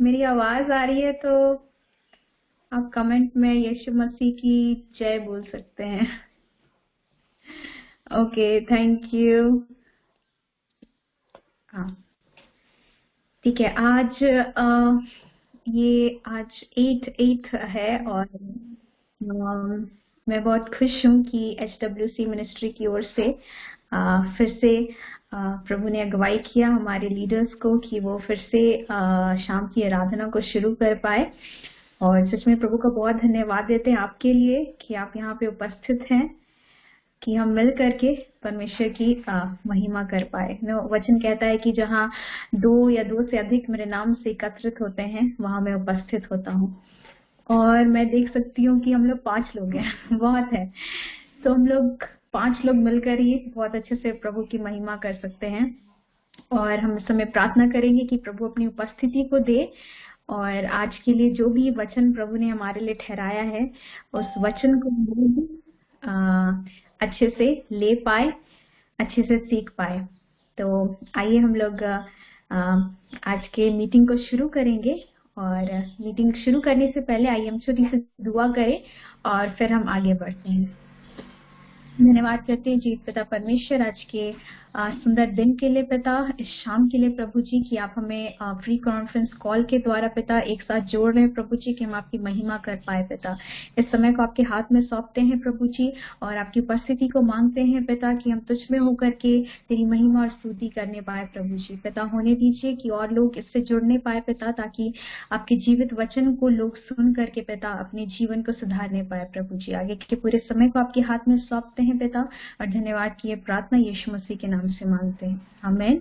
मेरी आवाज आ रही है तो आप कमेंट में यीशु मसीह की जय बोल सकते हैं। Okay, thank you. हाँ, ठीक है। आज 8/8 है और मैं बहुत खुश हूँ कि HWC मिनिस्ट्री की ओर से फिर से प्रभु ने अगुवाई किया हमारे लीडर्स को कि वो फिर से शाम की आराधना को शुरू कर पाए। और सच में प्रभु का बहुत धन्यवाद देते हैं आपके लिए कि आप यहाँ पे उपस्थित हैं, कि हम मिल करके परमेश्वर की महिमा कर पाए। वचन कहता है कि जहाँ 2 या 2 से अधिक मेरे नाम से एकत्रित होते हैं वहां मैं उपस्थित होता हूँ। और मैं देख सकती हूँ कि हम लोग 5 लोग हैं बहुत है। तो हम लोग 5 लोग मिलकर ही बहुत अच्छे से प्रभु की महिमा कर सकते हैं। और हम इस समय प्रार्थना करेंगे कि प्रभु अपनी उपस्थिति को दे और आज के लिए जो भी वचन प्रभु ने हमारे लिए ठहराया है उस वचन को अच्छे से ले पाए, अच्छे से सीख पाए। तो आइए हम लोग आज के मीटिंग को शुरू करेंगे। और मीटिंग शुरू करने से पहले आइए हम छोटी सी दुआ करें और फिर हम आगे बढ़ते हैं। धन्यवाद करते हैं जी पिता परमेश्वर आज के सुंदर दिन के लिए पिता, इस शाम के लिए प्रभु जी कि आप हमें फ्री कॉन्फ्रेंस कॉल के द्वारा पिता एक साथ जोड़ रहे हैं प्रभु जी कि हम आपकी महिमा कर पाए पिता। इस समय को आपके हाथ में सौंपते हैं प्रभु जी और आपकी उपस्थिति को मांगते हैं पिता कि हम तुझ में होकर के तेरी महिमा और स्तुति करने पाए प्रभु जी। पिता होने दीजिए कि और लोग इससे जुड़ने पाए पिता, ताकि आपके जीवित वचन को लोग सुन करके पिता अपने जीवन को सुधारने पाए प्रभु जी। आगे के पूरे समय को आपके हाथ में सौंपते हैं पिता और धन्यवाद की ये प्रार्थना यीशु मसीह के नाम से मांगते हैं, आमीन।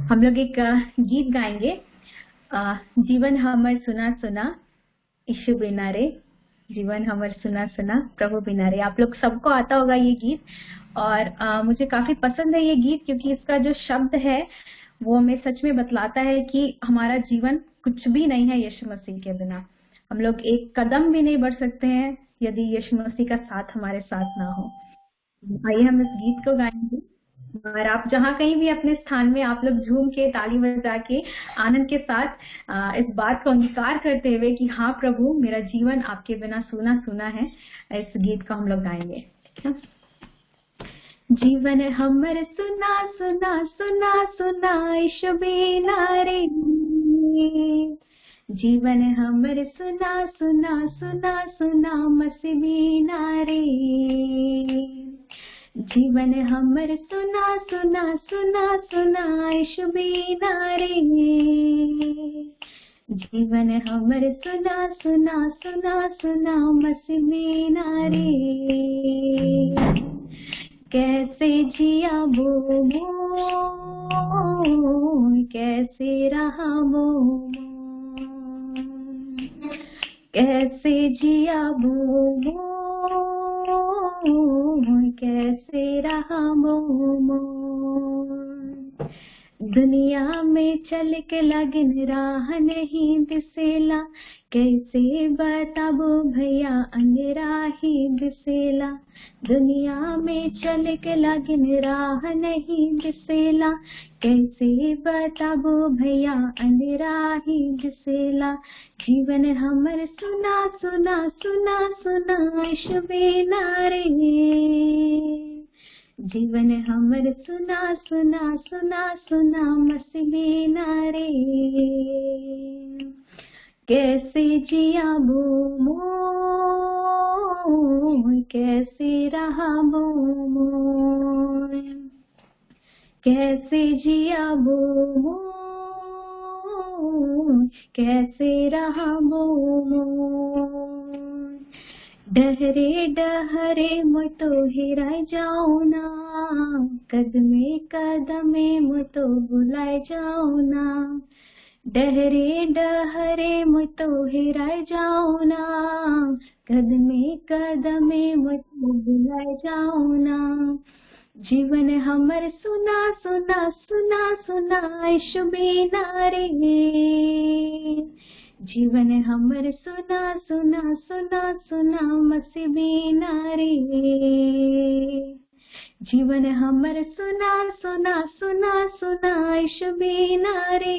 हम लोग एक गीत गाएंगे, जीवन हमर सुना सुना यीशु बिना रे, जीवन हमर सुना सुना प्रभु बिना रे। आप लोग सबको आता होगा ये गीत और मुझे काफी पसंद है ये गीत क्योंकि इसका जो शब्द है वो हमें सच में बतलाता है कि हमारा जीवन कुछ भी नहीं है यीशु मसीह के बिना। हम लोग एक कदम भी नहीं बढ़ सकते हैं यदि यीशु मसीह का साथ हमारे साथ ना हो। आइए हम इस गीत को गाएंगे और आप जहाँ कहीं भी अपने स्थान में आप लोग झूम के ताली बजा के आनंद के साथ इस बात को अंगीकार करते हुए कि हाँ प्रभु मेरा जीवन आपके बिना सूना सूना है, इस गीत को हम लोग गाएंगे। ठीक है। जीवन हमर सुना सुना सुना सुना यीशु बिना रे, जीवन हमर सुना सुना सुना सुना मसीह बिना रे, जीवन हमर सुना सुना सुना सुना यीशु बिना रे, जीवन हमर सुना सुना सुना सुना मसीह बिना रे। कैसे जिया वो कैसे रहा वो, कैसे जिया वो कैसे रहा वो, दुनिया में चल के लगिन राह नहीं दिसेला, कैसे बताबो भैया अंधेरा ही दिसेला, दुनिया में चल के लगिन राह नहीं दिसेला, कैसे बताबो भैया अंधेरा ही दिसेला, जीवन हमर सुना सुना सुना सुना यीशु बिना रे, जीवन हमर सुना सुना सुना सुना मसीह बिना रे, कैसे जिया वो कैसे रहा वो, कैसे जिया वो कैसे रहा वो, डहरे डहरे मैं तो हेराय जाऊं ना, कदमे कदमे मैं तो भुलाए जाऊं ना, डहरे डहरे मैं तो हेराय जाऊं ना, कदमे कदमे मैं तो भुलाए जाऊं ना, जीवन हमर सुना सुना सुना सुना यीशु बिना रे, जीवन हमर सुना सुना सुना सुना मसीह बिना रे, जीवन हमर सुना सुना सुना सुना यीशु बिना रे,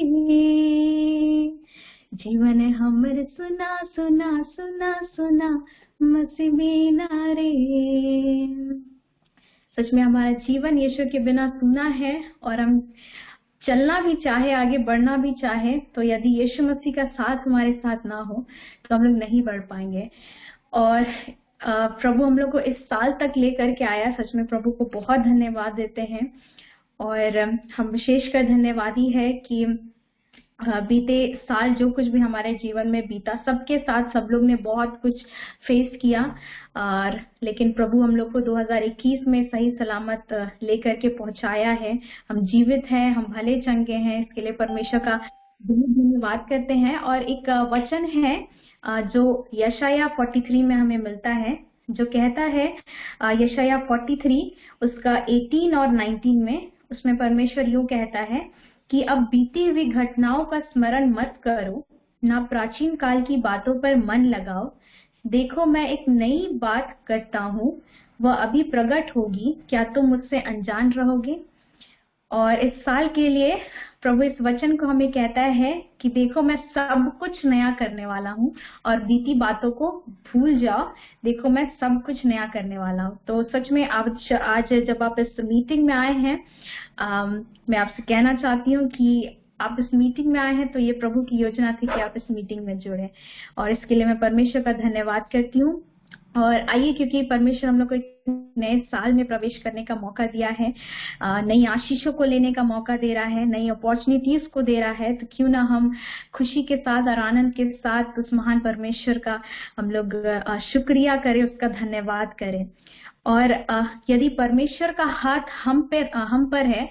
जीवन हमर सुना सुना सुना सुना मसीह बिना रे। सच में हमारा जीवन यीशु के बिना सुना है, और हम चलना भी चाहे, आगे बढ़ना भी चाहे, तो यदि यीशु मसीह का साथ हमारे साथ ना हो तो हम लोग नहीं बढ़ पाएंगे। और प्रभु हम लोग को इस साल तक लेकर के आया, सच में प्रभु को बहुत धन्यवाद देते हैं। और हम विशेषकर धन्यवादी है कि बीते साल जो कुछ भी हमारे जीवन में बीता, सबके साथ सब लोग ने बहुत कुछ फेस किया, और लेकिन प्रभु हम लोग को 2021 में सही सलामत लेकर के पहुंचाया है। हम जीवित हैं, हम भले चंगे हैं, इसके लिए परमेश्वर का बहुत धन्यवाद करते हैं। और एक वचन है जो यशाया 43 में हमें मिलता है, जो कहता है, यशाया 43 उसका 18 और 19 में, उसमें परमेश्वर यूं कहता है कि अब बीती हुई घटनाओं का स्मरण मत करो, ना प्राचीन काल की बातों पर मन लगाओ। देखो मैं एक नई बात करता हूँ, वह अभी प्रकट होगी, क्या तुम मुझसे अनजान रहोगे। और इस साल के लिए प्रभु इस वचन को हमें कहता है कि देखो मैं सब कुछ नया करने वाला हूँ, और बीती बातों को भूल जाओ, देखो मैं सब कुछ नया करने वाला हूँ। तो सच में आज जब आप इस मीटिंग में आए हैं, मैं आपसे कहना चाहती हूँ कि आप इस मीटिंग में आए हैं तो ये प्रभु की योजना थी कि आप इस मीटिंग में जुड़े, और इसके लिए मैं परमेश्वर का धन्यवाद करती हूँ। और आइए, क्योंकि परमेश्वर हम लोग को एक नए साल में प्रवेश करने का मौका दिया है, नई आशीषों को लेने का मौका दे रहा है, नई अपॉर्चुनिटीज को दे रहा है, तो क्यों ना हम खुशी के साथ और आनंद के साथ उस महान परमेश्वर का हम लोग शुक्रिया करें, उसका धन्यवाद करें। और यदि परमेश्वर का हाथ हम पर है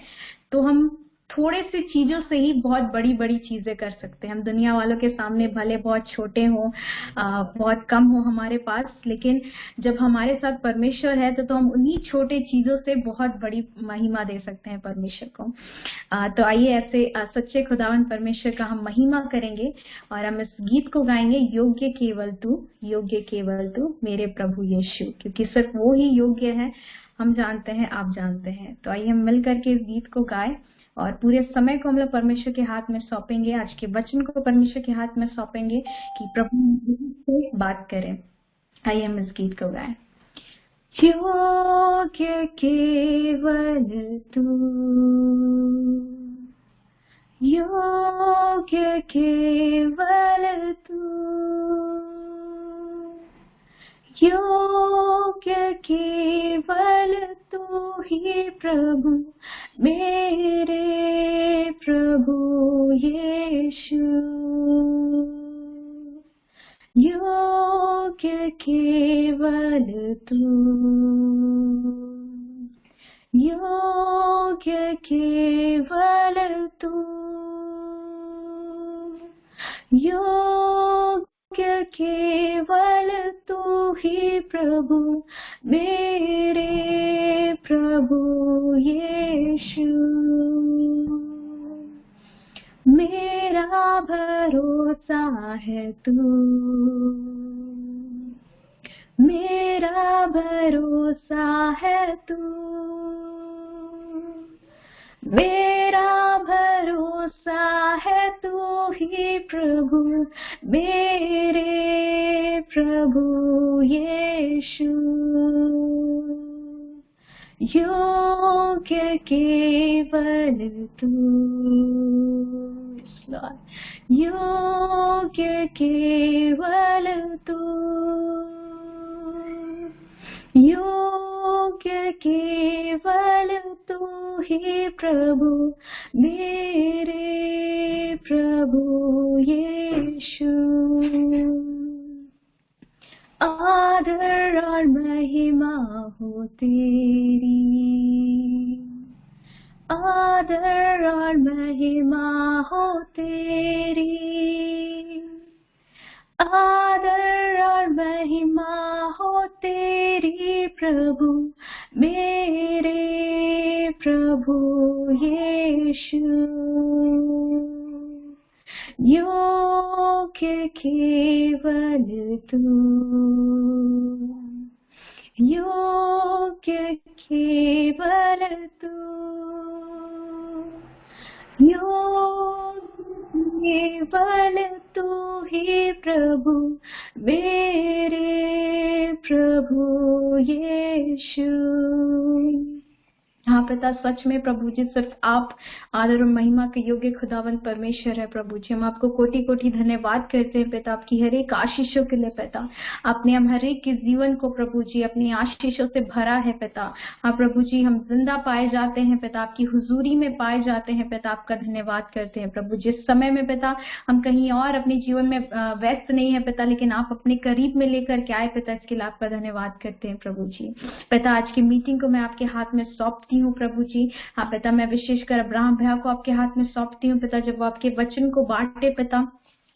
तो हम थोड़े से चीजों से ही बहुत बड़ी बड़ी चीजें कर सकते हैं। हम दुनिया वालों के सामने भले बहुत छोटे हों, बहुत कम हो हमारे पास, लेकिन जब हमारे साथ परमेश्वर है तो हम उन्हीं छोटे चीजों से बहुत बड़ी महिमा दे सकते हैं परमेश्वर को। तो आइए ऐसे सच्चे खुदावन परमेश्वर का हम महिमा करेंगे, और हम इस गीत को गाएंगे, योग्य केवल तू मेरे प्रभु यीशु, क्योंकि सिर्फ वो ही योग्य है। हम जानते हैं, आप जानते हैं। तो आइए हम मिल करके इस गीत को गाएं, और पूरे समय को हम लोग परमेश्वर के हाथ में सौंपेंगे, आज के वचन को परमेश्वर के हाथ में सौंपेंगे कि प्रभु से बात करें। आइए हम इस गीत को गाएं। योग्य केवल तू, योग्य केवल तू, योग्य केवल तू ही प्रभु, मेरे प्रभु यीशु। योग्य केवल तू, योग्य केवल तू, योग्य केवल तू ही प्रभु, मेरे प्रभु यीशु। मेरा भरोसा है तू, मेरा भरोसा है तू, मेरा भरोसा है तू ही प्रभु, मेरे प्रभु यीशु। योग्य केवल तू, योग्य केवल तू, योग्य केवल तू ही प्रभु, मेरे प्रभु यीशु। आदर और महिमा हो तेरी, आदर और महिमा हो तेरी, आदर और महिमा हो तेरी प्रभु, मेरे प्रभु यीशु। योग्य केवल तू, योग्य केवल तू, योग्य केवल तू ही प्रभु, मेरे प्रभु यीशु। हाँ पिता, सच में प्रभु जी सिर्फ आप आदर और महिमा के योग्य खुदावंत परमेश्वर है प्रभु जी। हम आपको कोटि कोटि धन्यवाद करते हैं पिता, आपकी हर एक आशीषों के लिए पिता। आपने हम हर एक के जीवन को प्रभु जी अपनी आशीषों से भरा है पिता। हाँ प्रभु जी, हम जिंदा पाए जाते हैं पिता, आपकी हुजूरी में पाए जाते हैं पिता। आपका धन्यवाद करते हैं प्रभु जी। इस समय में पिता हम कहीं और अपने जीवन में व्यस्त नहीं है पिता, लेकिन आप अपने करीब में लेकर के आए पिता, इसके लिए आपका धन्यवाद करते हैं प्रभु जी। पिता आज की मीटिंग को मैं आपके हाथ में सौंपती हूँ प्रभु जी। हाँ पिता, मैं विशेषकर अब्राहम भैया को आपके हाथ में सौंपती हूँ पिता। जब वो आपके वचन को बांटे पिता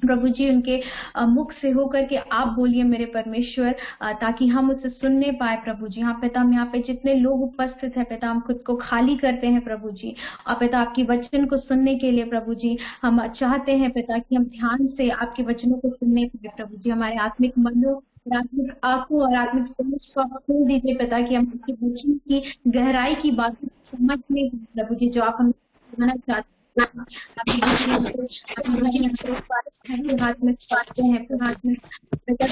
प्रभु जी, उनके मुख से होकर के आप बोलिए मेरे परमेश्वर, ताकि हम उसे सुनने पाए प्रभु जी। हाँ पिता, हम यहाँ पे जितने लोग उपस्थित है पिता, हम खुद को खाली करते हैं प्रभु जी। और पिता आपकी वचन को सुनने के लिए प्रभु जी हम चाहते हैं पिता कि हम ध्यान से आपके वचनों को सुनने पाए प्रभु जी। हमारे आत्मिक मनों, आत्मिक आंखों और आत्मिक समझ को आप खोल दीजिए पिता, कि हम आपके वचन की गहराई की बातें समझ में प्रभु जी, जो आप हमें बताना चाहते हैं। हाथ में पाते हैं हाथ में पिता,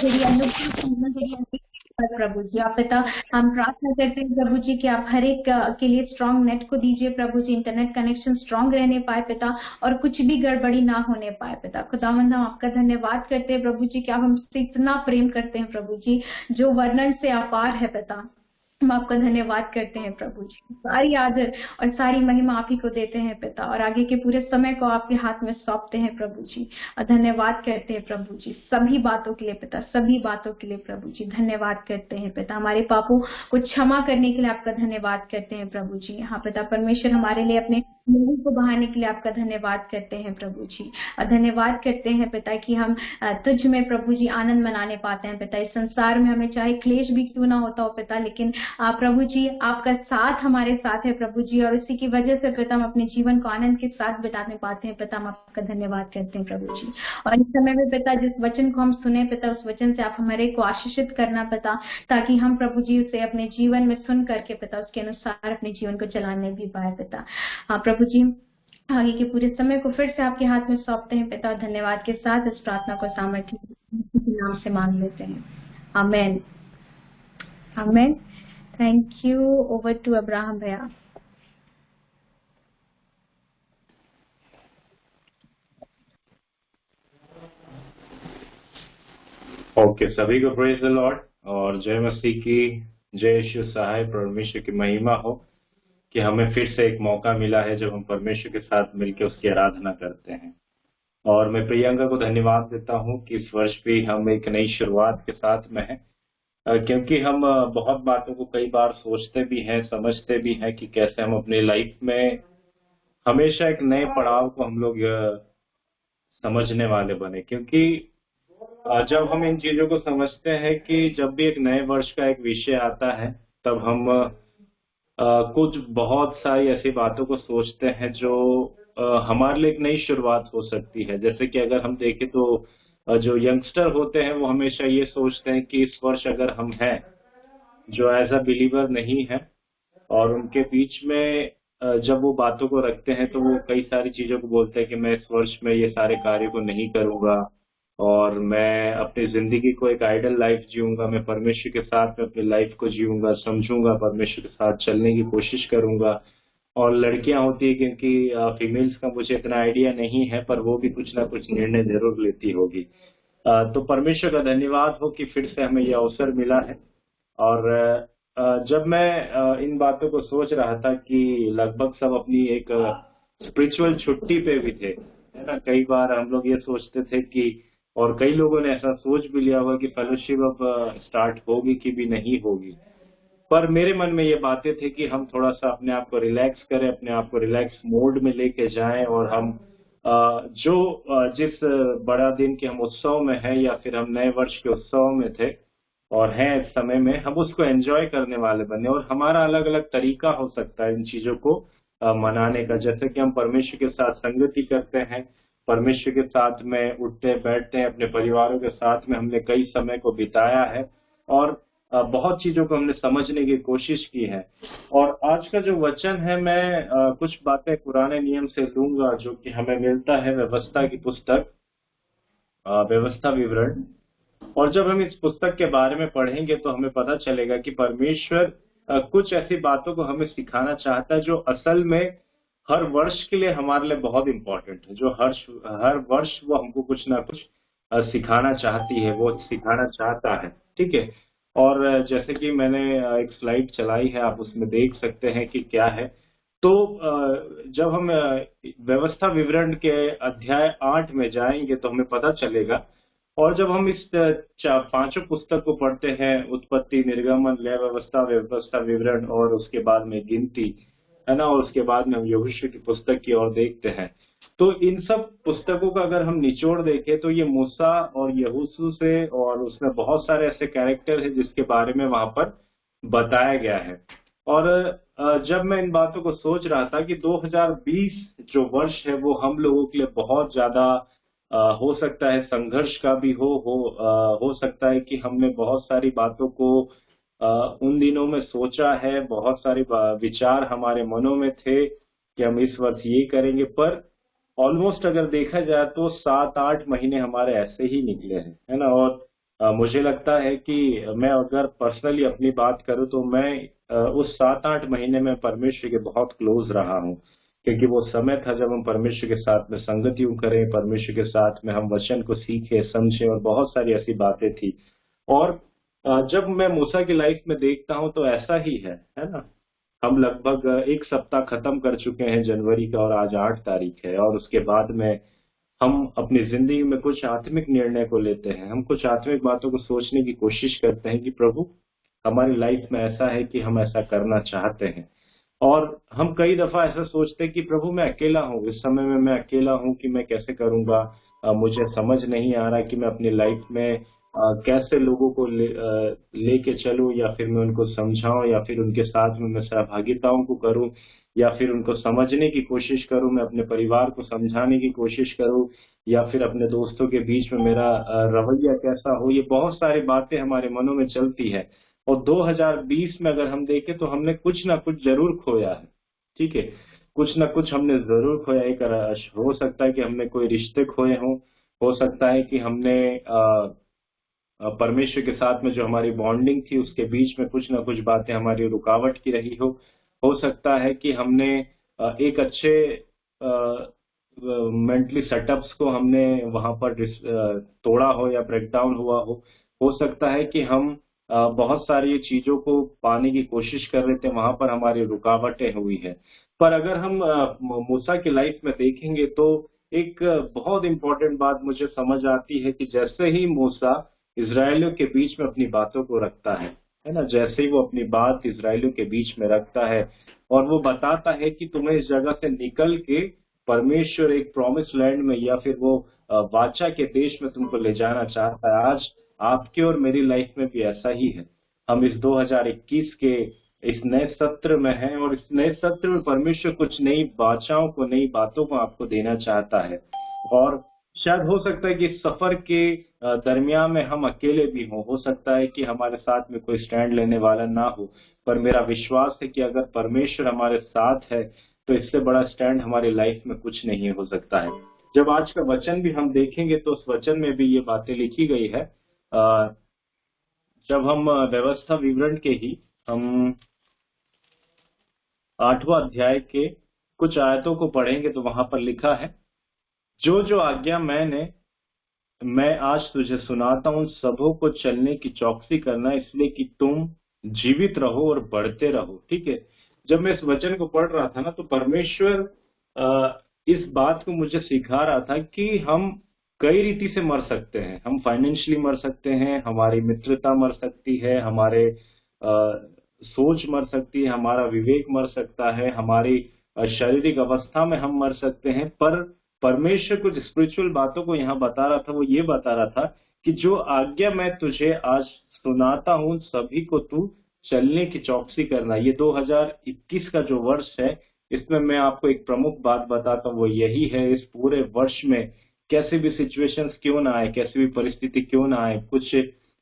प्रभु जी। आप पिता हम प्रार्थना करते हैं प्रभु जी कि आप हर एक के लिए स्ट्रांग नेट को दीजिए प्रभु जी, इंटरनेट कनेक्शन स्ट्रांग रहने पाए पिता, और कुछ भी गड़बड़ी ना होने पाए पिता। खुदावंद हम आपका धन्यवाद करते हैं प्रभु जी कि आप हमसे इतना प्रेम करते हैं प्रभु जी, जो वर्णन से अपार है पिता। हम आपका धन्यवाद करते हैं प्रभु जी। सारी आदर और सारी महिमा आप ही को देते हैं पिता, और आगे के पूरे समय को आपके हाथ में सौंपते हैं प्रभु जी। और धन्यवाद करते हैं प्रभु जी सभी बातों के लिए पिता, सभी बातों के लिए प्रभु जी धन्यवाद करते हैं पिता। हमारे पापों को क्षमा करने के लिए आपका धन्यवाद करते हैं प्रभु जी। हाँ पिता परमेश्वर, हमारे लिए अपने लहू को बहाने के लिए आपका धन्यवाद करते हैं प्रभु जी। और धन्यवाद करते हैं पिता कि हम तुझ में प्रभु जी आनंद मनाने पाते हैं पिता। इस संसार में हमें चाहे क्लेश भी क्यों ना होता हो पिता, लेकिन प्रभु जी आपका साथ हमारे साथ है प्रभु जी, और इसी की वजह से पिता हम अपने जीवन को आनंद के साथ बिताने पाते हैं पिता। हम आपका धन्यवाद करते हैं प्रभु जी। और इस समय में पिता जिस वचन को हम सुने पिता, उस वचन से आप हमारे को आशीषित करना पिता, ताकि हम प्रभु जी उसे अपने जीवन में सुन करके पिता उसके अनुसार अपने जीवन को चलाने भी पाए पिता। हाँ प्रभु जी, आगे के पूरे समय को फिर से आपके हाथ में सौंपते हैं पिता, और धन्यवाद के साथ इस प्रार्थना को सामर्थ्य के नाम से मांग लेते हैं। Amen amen. Thank you. Over to Abraham भैया। ओके, सभी को प्रेज द लॉर्ड और जय मसीह की, जय यीशु सहाय। परमेश्वर की महिमा हो कि हमें फिर से एक मौका मिला है जब हम परमेश्वर के साथ मिलकर उसकी आराधना करते हैं। और मैं प्रियंका को धन्यवाद देता हूं कि इस वर्ष भी हम एक नई शुरुआत के साथ में हैं, क्योंकि हम बहुत बातों को कई बार सोचते भी हैं, समझते भी हैं कि कैसे हम अपनी लाइफ में हमेशा एक नए पड़ाव को हम लोग समझने वाले बने। क्योंकि जब हम इन चीजों को समझते हैं कि जब भी एक नए वर्ष का एक विषय आता है, तब हम कुछ बहुत सारी ऐसी बातों को सोचते हैं जो हमारे लिए एक नई शुरुआत हो सकती है। जैसे कि अगर हम देखें तो जो यंगस्टर होते हैं वो हमेशा ये सोचते हैं कि इस वर्ष अगर हम हैं जो एज अ बिलीवर नहीं है, और उनके बीच में जब वो बातों को रखते हैं तो वो कई सारी चीजों को बोलते हैं कि मैं इस वर्ष में ये सारे कार्य को नहीं करूंगा, और मैं अपनी जिंदगी को एक आइडल लाइफ जीऊंगा, मैं परमेश्वर के साथ में अपनी लाइफ को जीऊंगा, समझूंगा, परमेश्वर के साथ चलने की कोशिश करूंगा। और लड़कियां होती है, क्योंकि फीमेल्स का मुझे इतना आइडिया नहीं है, पर वो भी कुछ ना कुछ निर्णय जरूर लेती होगी। तो परमेश्वर का धन्यवाद हो कि फिर से हमें यह अवसर मिला है। और जब मैं इन बातों को सोच रहा था कि लगभग सब अपनी एक स्पिरिचुअल छुट्टी पे भी थे, है ना। कई बार हम लोग ये सोचते थे कि, और कई लोगों ने ऐसा सोच भी लिया हुआ कि फेलोशिप अब स्टार्ट होगी कि भी नहीं होगी। पर मेरे मन में ये बातें थी कि हम थोड़ा सा अपने आप को रिलैक्स करें, अपने आप को रिलैक्स मोड में लेके जाएं, और हम जिस बड़ा दिन के हम उत्सव में हैं, या फिर हम नए वर्ष के उत्सव में थे और हैं इस समय में, हम उसको एंजॉय करने वाले बने। और हमारा अलग अलग तरीका हो सकता है इन चीजों को मनाने का। जैसे कि हम परमेश्वर के साथ संगति करते हैं, परमेश्वर के साथ में उठते बैठते हैं, अपने परिवारों के साथ में हमने कई समय को बिताया है, और बहुत चीजों को हमने समझने की कोशिश की है। और आज का जो वचन है, मैं कुछ बातें पुराने नियम से लूंगा जो कि हमें मिलता है व्यवस्था की पुस्तक, व्यवस्था विवरण। और जब हम इस पुस्तक के बारे में पढ़ेंगे तो हमें पता चलेगा कि परमेश्वर कुछ ऐसी बातों को हमें सिखाना चाहता है जो असल में हर वर्ष के लिए हमारे लिए बहुत इंपॉर्टेंट है, जो हर वर्ष वो हमको कुछ ना कुछ सिखाना चाहती है, वो सिखाना चाहता है। ठीक है। और जैसे कि मैंने एक स्लाइड चलाई है, आप उसमें देख सकते हैं कि क्या है। तो जब हम व्यवस्था विवरण के अध्याय 8 में जाएंगे तो हमें पता चलेगा। और जब हम इस पांचों पुस्तक को पढ़ते हैं, उत्पत्ति, निर्गमन, लय व्यवस्था, व्यवस्था विवरण और उसके बाद में गिनती, है ना, और उसके बाद में हम यहोशू की पुस्तक की ओर देखते हैं, तो इन सब पुस्तकों का अगर हम निचोड़ देखें तो ये मूसा और यहोशू से, और उसमें बहुत सारे ऐसे कैरेक्टर हैं जिसके बारे में वहां पर बताया गया है। और जब मैं इन बातों को सोच रहा था कि 2020 जो वर्ष है वो हम लोगों के लिए बहुत ज्यादा हो सकता है संघर्ष का भी हो सकता है कि हमने बहुत सारी बातों को उन दिनों में सोचा है, बहुत सारे विचार हमारे मनों में थे कि हम इस वर्ष ये करेंगे, पर ऑलमोस्ट अगर देखा जाए तो 7-8 महीने हमारे ऐसे ही निकले हैं, है ना। और मुझे लगता है कि मैं अगर पर्सनली अपनी बात करूं तो मैं उस 7-8 महीने में परमेश्वर के बहुत क्लोज रहा हूं, क्योंकि वो समय था जब हम परमेश्वर के साथ में संगति करें, परमेश्वर के साथ में हम वचन को सीखे, समझे, और बहुत सारी ऐसी बातें थी। और जब मैं मूसा की लाइफ में देखता हूं तो ऐसा ही है ना। हम लगभग एक सप्ताह खत्म कर चुके हैं जनवरी का, और आज 8 तारीख है। और उसके बाद में हम अपनी जिंदगी में कुछ आत्मिक निर्णय को लेते हैं, हम कुछ आत्मिक बातों को सोचने की कोशिश करते हैं कि प्रभु हमारी लाइफ में ऐसा है कि हम ऐसा करना चाहते हैं। और हम कई दफा ऐसा सोचते हैं कि प्रभु मैं अकेला हूँ, इस समय में मैं अकेला हूँ कि मैं कैसे करूंगा, मुझे समझ नहीं आ रहा कि मैं अपनी लाइफ में कैसे लोगों को लेके चलूं, या फिर मैं उनको समझाऊं, या फिर उनके साथ में मैं सहभागिताओं को करूं, या फिर उनको समझने की कोशिश करूं, मैं अपने परिवार को समझाने की कोशिश करूं, या फिर अपने दोस्तों के बीच में मेरा रवैया कैसा हो। ये बहुत सारी बातें हमारे मनों में चलती है। और 2020 में अगर हम देखें तो हमने कुछ ना कुछ जरूर खोया है। ठीक है, कुछ ना कुछ हमने जरूर खोया। एक हो सकता है कि हमने कोई रिश्ते खोए हों, हो सकता है कि हमने परमेश्वर के साथ में जो हमारी बॉन्डिंग थी उसके बीच में कुछ ना कुछ बातें हमारी रुकावट की रही हो सकता है कि हमने एक अच्छे मेंटली सेटअप्स को हमने वहां पर तोड़ा हो या ब्रेक डाउन हुआ हो सकता है कि हम बहुत सारी चीजों को पाने की कोशिश कर रहे थे, वहां पर हमारी रुकावटें हुई है। पर अगर हम मूसा की लाइफ में देखेंगे तो एक बहुत इंपॉर्टेंट बात मुझे समझ आती है कि जैसे ही मूसा इजरायलियों के बीच में अपनी बातों को रखता है ना, जैसे ही वो अपनी बात इजरायलियों के बीच में रखता है और वो बताता है कि तुम्हें इस जगह से निकल के परमेश्वर एक प्रॉमिस लैंड में या फिर वो वाचा के देश में तुमको ले जाना चाहता है। आज आपके और मेरी लाइफ में भी ऐसा ही है। हम इस 2021 के इस नए सत्र में हैं, और इस नए सत्र में परमेश्वर कुछ नई वाचाओं को, नई बातों को आपको देना चाहता है। और शायद हो सकता है कि इस सफर के दरमियान में हम अकेले भी हों, हो सकता है कि हमारे साथ में कोई स्टैंड लेने वाला ना हो, पर मेरा विश्वास है कि अगर परमेश्वर हमारे साथ है तो इससे बड़ा स्टैंड हमारी लाइफ में कुछ नहीं हो सकता है। जब आज का वचन भी हम देखेंगे तो उस वचन में भी ये बातें लिखी गई है। जब हम व्यवस्था विवरण के ही हम 8वां अध्याय के कुछ आयतों को पढ़ेंगे तो वहां पर लिखा है, जो जो आज्ञा मैं आज तुझे सुनाता हूं सबों को चलने की चौकसी करना, इसलिए कि तुम जीवित रहो और बढ़ते रहो। ठीक है, जब मैं इस वचन को पढ़ रहा था ना तो परमेश्वर इस बात को मुझे सिखा रहा था कि हम कई रीति से मर सकते हैं। हम फाइनेंशियली मर सकते हैं, हमारी मित्रता मर सकती है, हमारे सोच मर सकती है, हमारा विवेक मर सकता है, हमारी शारीरिक अवस्था में हम मर सकते हैं। पर परमेश्वर कुछ स्पिरिचुअल बातों को यहाँ बता रहा था। वो ये बता रहा था कि जो आज्ञा मैं तुझे आज सुनाता हूँ सभी को तू चलने की चौकसी करना। ये 2021 का जो वर्ष है इसमें मैं आपको एक प्रमुख बात बताता हूँ, वो यही है, इस पूरे वर्ष में कैसी भी सिचुएशंस क्यों ना आए, कैसी भी परिस्थिति क्यों ना आए, कुछ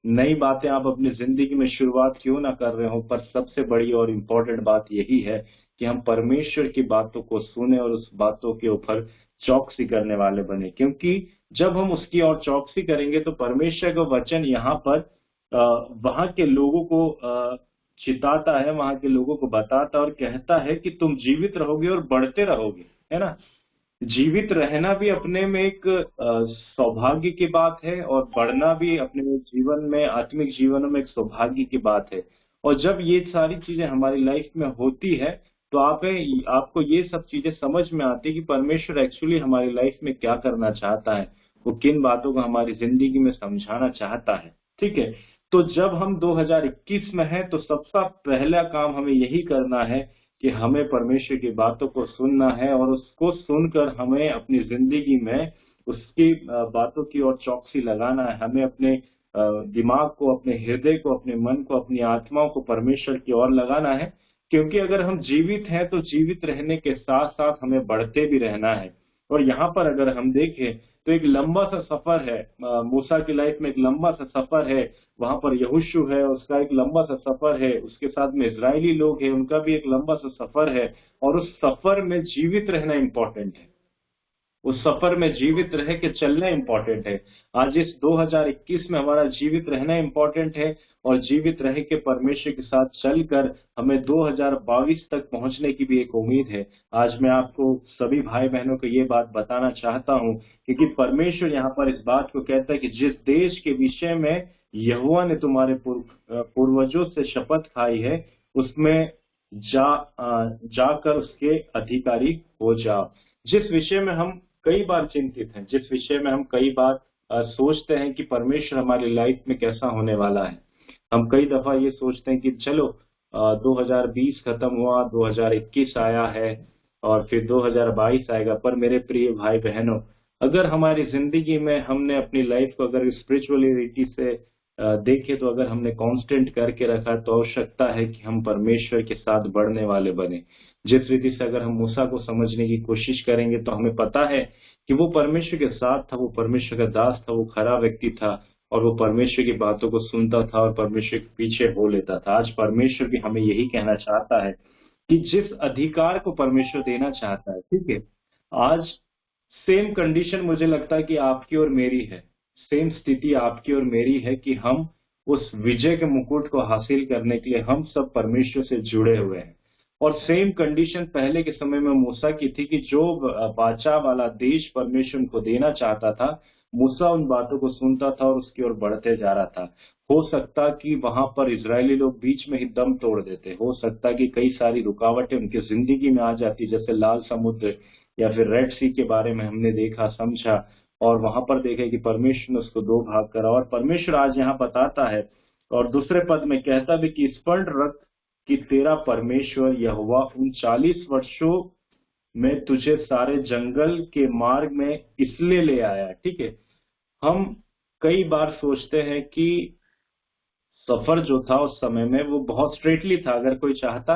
नई बातें आप अपनी जिंदगी में शुरुआत क्यों ना कर रहे हो, पर सबसे बड़ी और इम्पोर्टेंट बात यही है कि हम परमेश्वर की बातों को सुने और उस बातों के ऊपर चौकसी करने वाले बने। क्योंकि जब हम उसकी और चौकसी करेंगे तो परमेश्वर का वचन यहाँ पर वहां के लोगों को चिताता है, वहां के लोगों को बताता और कहता है कि तुम जीवित रहोगे और बढ़ते रहोगे, है ना। जीवित रहना भी अपने में एक सौभाग्य की बात है, और बढ़ना भी अपने जीवन में, आत्मिक जीवन में एक सौभाग्य की बात है। और जब ये सारी चीजें हमारी लाइफ में होती है तो आपको ये सब चीजें समझ में आती है कि परमेश्वर एक्चुअली हमारी लाइफ में क्या करना चाहता है, वो किन बातों को हमारी जिंदगी में समझाना चाहता है। ठीक है, तो जब हम 2021 में हैं तो सबसे पहला काम हमें यही करना है कि हमें परमेश्वर की बातों को सुनना है, और उसको सुनकर हमें अपनी जिंदगी में उसकी बातों की ओर चौकसी लगाना है। हमें अपने दिमाग को, अपने हृदय को, अपने मन को, अपनी आत्माओं को परमेश्वर की ओर लगाना है। क्योंकि अगर हम जीवित हैं तो जीवित रहने के साथ साथ हमें बढ़ते भी रहना है। और यहाँ पर अगर हम देखें तो एक लंबा सा सफर है, मूसा की लाइफ में एक लंबा सा सफर है, वहां पर यहोशू है, उसका एक लंबा सा सफर है, उसके साथ में इजरायली लोग हैं, उनका भी एक लंबा सा सफर है। और उस सफर में जीवित रहना इंपॉर्टेंट है, उस सफर में जीवित रह के चलना इंपॉर्टेंट है। आज इस 2021 में हमारा जीवित रहना इंपॉर्टेंट है, और जीवित रह के परमेश्वर के साथ चलकर हमें 2022 तक पहुंचने की भी एक उम्मीद है। आज मैं आपको सभी भाई बहनों को ये बात बताना चाहता हूं, क्योंकि परमेश्वर यहाँ पर इस बात को कहता है कि जिस देश के विषय में यहोवा ने तुम्हारे पूर्वजों से शपथ खाई है, उसमें जाकर उसके अधिकारी हो जाओ। जिस विषय में हम कई बार चिंतित हैं, जिस विषय में हम कई बार सोचते हैं कि परमेश्वर हमारी लाइफ में कैसा होने वाला है। हम कई दफा ये सोचते हैं कि चलो 2020 खत्म हुआ, 2021 आया है और फिर 2022 आएगा। पर मेरे प्रिय भाई बहनों, अगर हमारी जिंदगी में हमने अपनी लाइफ को अगर स्पिरिचुअलिटी से देखे, तो अगर हमने कांस्टेंट करके रखा तो आवश्यकता है कि हम परमेश्वर के साथ बढ़ने वाले बने। जिस रीति से अगर हम मूसा को समझने की कोशिश करेंगे तो हमें पता है कि वो परमेश्वर के साथ था, वो परमेश्वर का दास था, वो खरा व्यक्ति था, और वो परमेश्वर की बातों को सुनता था और परमेश्वर के पीछे हो लेता था। आज परमेश्वर भी हमें यही कहना चाहता है कि जिस अधिकार को परमेश्वर देना चाहता है, ठीक है, आज सेम कंडीशन मुझे लगता है कि आपकी और मेरी है, सेम स्थिति आपकी और मेरी है कि हम उस विजय के मुकुट को हासिल करने के लिए हम सब परमेश्वर से जुड़े हुए हैं। और सेम कंडीशन पहले के समय में मूसा की थी कि जो बाचा वाला देश परमेश्वर उनको देना चाहता था, मूसा उन बातों को सुनता था और उसकी ओर बढ़ते जा रहा था। हो सकता कि वहां पर इजरायली लोग बीच में ही दम तोड़ देते, हो सकता कि कई सारी रुकावटें उनकी जिंदगी में आ जाती, जैसे लाल समुद्र या फिर रेड सी के बारे में हमने देखा, समझा, और वहां पर देखे कि परमेश्वर ने उसको दो भाग करा। और परमेश्वर आज यहाँ बताता है और दूसरे पद में कहता भी कि स्पष्ट रख कि तेरा परमेश्वर यहोवा उन 40 वर्षों में तुझे सारे जंगल के मार्ग में इसलिए ले आया है। ठीक है, हम कई बार सोचते हैं कि सफर जो था उस समय में वो बहुत स्ट्रेटली था। अगर कोई चाहता,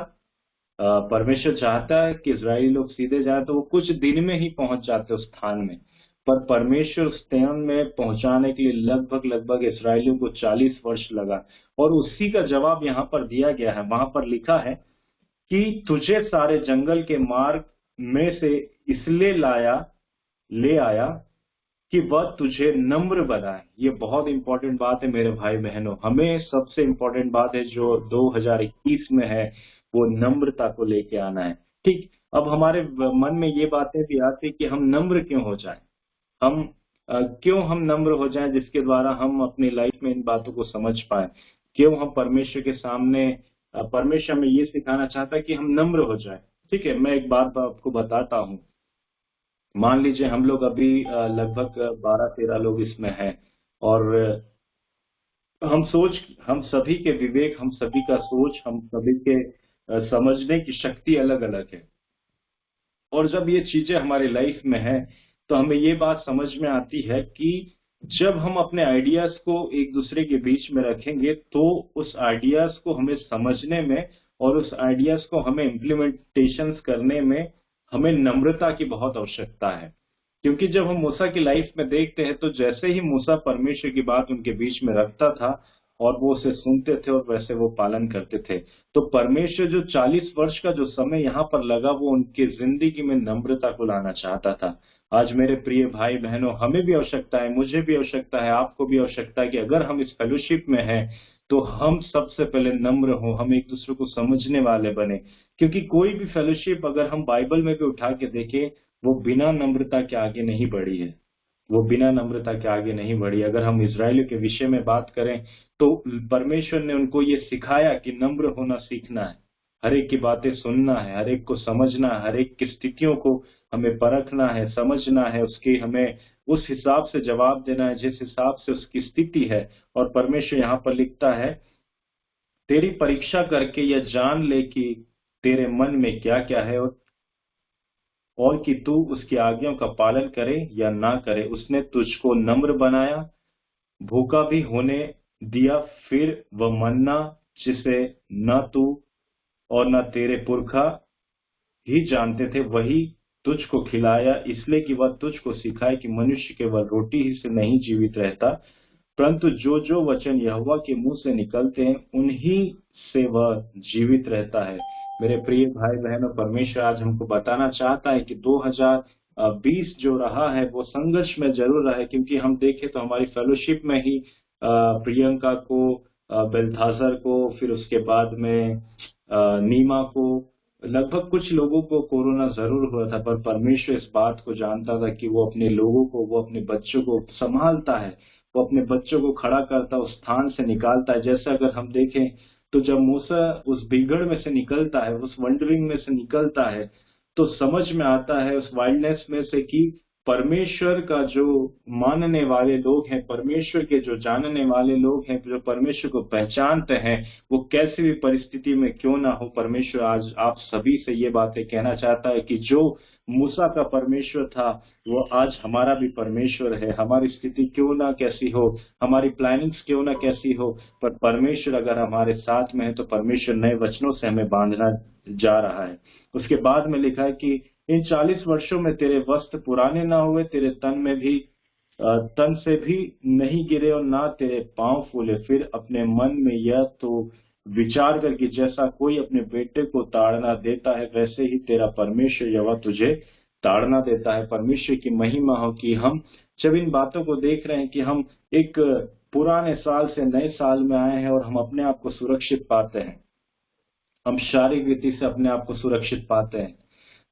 परमेश्वर चाहता है कि इजरायली लोग सीधे जाए तो वो कुछ दिन में ही पहुंच जाते उस स्थान में। पर परमेश्वर उस स्थान में पहुंचाने के लिए लगभग इजरायलियों को 40 वर्ष लगा। और उसी का जवाब यहाँ पर दिया गया है। वहां पर लिखा है कि तुझे सारे जंगल के मार्ग में से इसलिए ले आया कि वह तुझे नम्र बनाए। ये बहुत इंपॉर्टेंट बात है मेरे भाई बहनों। हमें सबसे इंपॉर्टेंट बात है जो 2021 में है, वो नम्रता को लेके आना है। ठीक, अब हमारे मन में ये बातें भी आती कि हम नम्र क्यों हो जाएं, क्यों हम नम्र हो जाएं, जिसके द्वारा हम अपनी लाइफ में इन बातों को समझ पाए। क्यों हम परमेश्वर के सामने, परमेश्वर हमें ये सिखाना चाहता है कि हम नम्र हो जाएं। ठीक है, मैं एक बात आपको बताता हूँ। मान लीजिए हम लोग अभी लगभग 12-13 लोग इसमें हैं, और हम सभी के विवेक, हम सभी का सोच, हम सभी के समझने की शक्ति अलग अलग है। और जब ये चीजें हमारी लाइफ में है तो हमें ये बात समझ में आती है कि जब हम अपने आइडियाज को एक दूसरे के बीच में रखेंगे तो उस आइडियाज को हमें समझने में और उस आइडियाज को हमें इम्प्लीमेंटेशन करने में हमें नम्रता की बहुत आवश्यकता है। क्योंकि जब हम मूसा की लाइफ में देखते हैं तो जैसे ही मूसा परमेश्वर की बात उनके बीच में रखता था और वो उसे सुनते थे और वैसे वो पालन करते थे, तो परमेश्वर जो 40 वर्ष का जो समय यहाँ पर लगा वो उनकी जिंदगी में नम्रता को लाना चाहता था। आज मेरे प्रिय भाई बहनों, हमें भी आवश्यकता है, मुझे भी आवश्यकता है, आपको भी आवश्यकता है कि अगर हम इस फेलोशिप में हैं तो हम सबसे पहले नम्र हो, हम एक दूसरे को समझने वाले बने। क्योंकि कोई भी फेलोशिप अगर हम बाइबल में भी उठा के देखें, वो बिना नम्रता के आगे नहीं बढ़ी है, वो बिना नम्रता के आगे नहीं बढ़ी। अगर हम इजरायलियों के विषय में बात करें तो परमेश्वर ने उनको ये सिखाया कि नम्र होना सीखना है, हर एक की बातें सुनना है, हर एक को समझना है, हर एक की स्थितियों को हमें परखना है, समझना है, उसकी हमें उस हिसाब से जवाब देना है जिस हिसाब से उसकी स्थिति है। और परमेश्वर यहाँ पर लिखता है, तेरी परीक्षा करके यह जान ले कि तेरे मन में क्या क्या है और कि तू उसकी आज्ञाओं का पालन करे या ना करे। उसने तुझको नम्र बनाया, भूखा भी होने दिया, फिर वह मन्ना जिसे न तू और न तेरे पुरखा ही जानते थे वही तुझको खिलाया, इसलिए कि वह तुझको सिखाए कि मनुष्य केवल रोटी ही से नहीं जीवित रहता, परंतु जो जो वचन यहोवा के मुंह से निकलते हैं उन्हीं से वह जीवित रहता है। मेरे प्रिय भाई बहनों, परमेश्वर आज हमको बताना चाहता है कि 2020 जो रहा है वो संघर्ष में जरूर रहा है। क्योंकि हम देखें तो हमारी फेलोशिप में ही प्रियंका को, बेल्थाजर को, फिर उसके बाद में नीमा को, लगभग कुछ लोगों को कोरोना जरूर हुआ था, पर परमेश्वर इस बात को जानता था कि वो अपने लोगों को, वो अपने बच्चों को संभालता है, वो अपने बच्चों को खड़ा करता है, उस स्थान से निकालता है। जैसे अगर हम देखें तो जब मूसा उस भीगड़ में से निकलता है, उस वंडरिंग में से निकलता है, तो समझ में आता है उस वाइल्डनेस में से कि परमेश्वर का जो मानने वाले लोग हैं, परमेश्वर के जो जानने वाले लोग हैं, जो परमेश्वर को पहचानते हैं, वो कैसी भी परिस्थिति में क्यों ना हो, परमेश्वर आज आप सभी से ये बातें कहना चाहता है कि जो मूसा का परमेश्वर था वो आज हमारा भी परमेश्वर है। हमारी स्थिति क्यों ना कैसी हो, हमारी प्लानिंग्स क्यों ना कैसी हो, पर परमेश्वर अगर हमारे साथ में है तो परमेश्वर नए वचनों से हमें बांधना जा रहा है। उसके बाद में लिखा है कि इन 40 वर्षों में तेरे वस्त्र पुराने ना हुए, तेरे तन से भी नहीं गिरे और ना तेरे पांव फूले। फिर अपने मन में यह तो विचार कर कि जैसा कोई अपने बेटे को ताड़ना देता है वैसे ही तेरा परमेश्वर यहोवा तुझे ताड़ना देता है। परमेश्वर की महिमा हो कि हम जब इन बातों को देख रहे हैं कि हम एक पुराने साल से नए साल में आए हैं और हम अपने आप को सुरक्षित पाते हैं, हम शारीरिक रीति से अपने आप को सुरक्षित पाते हैं।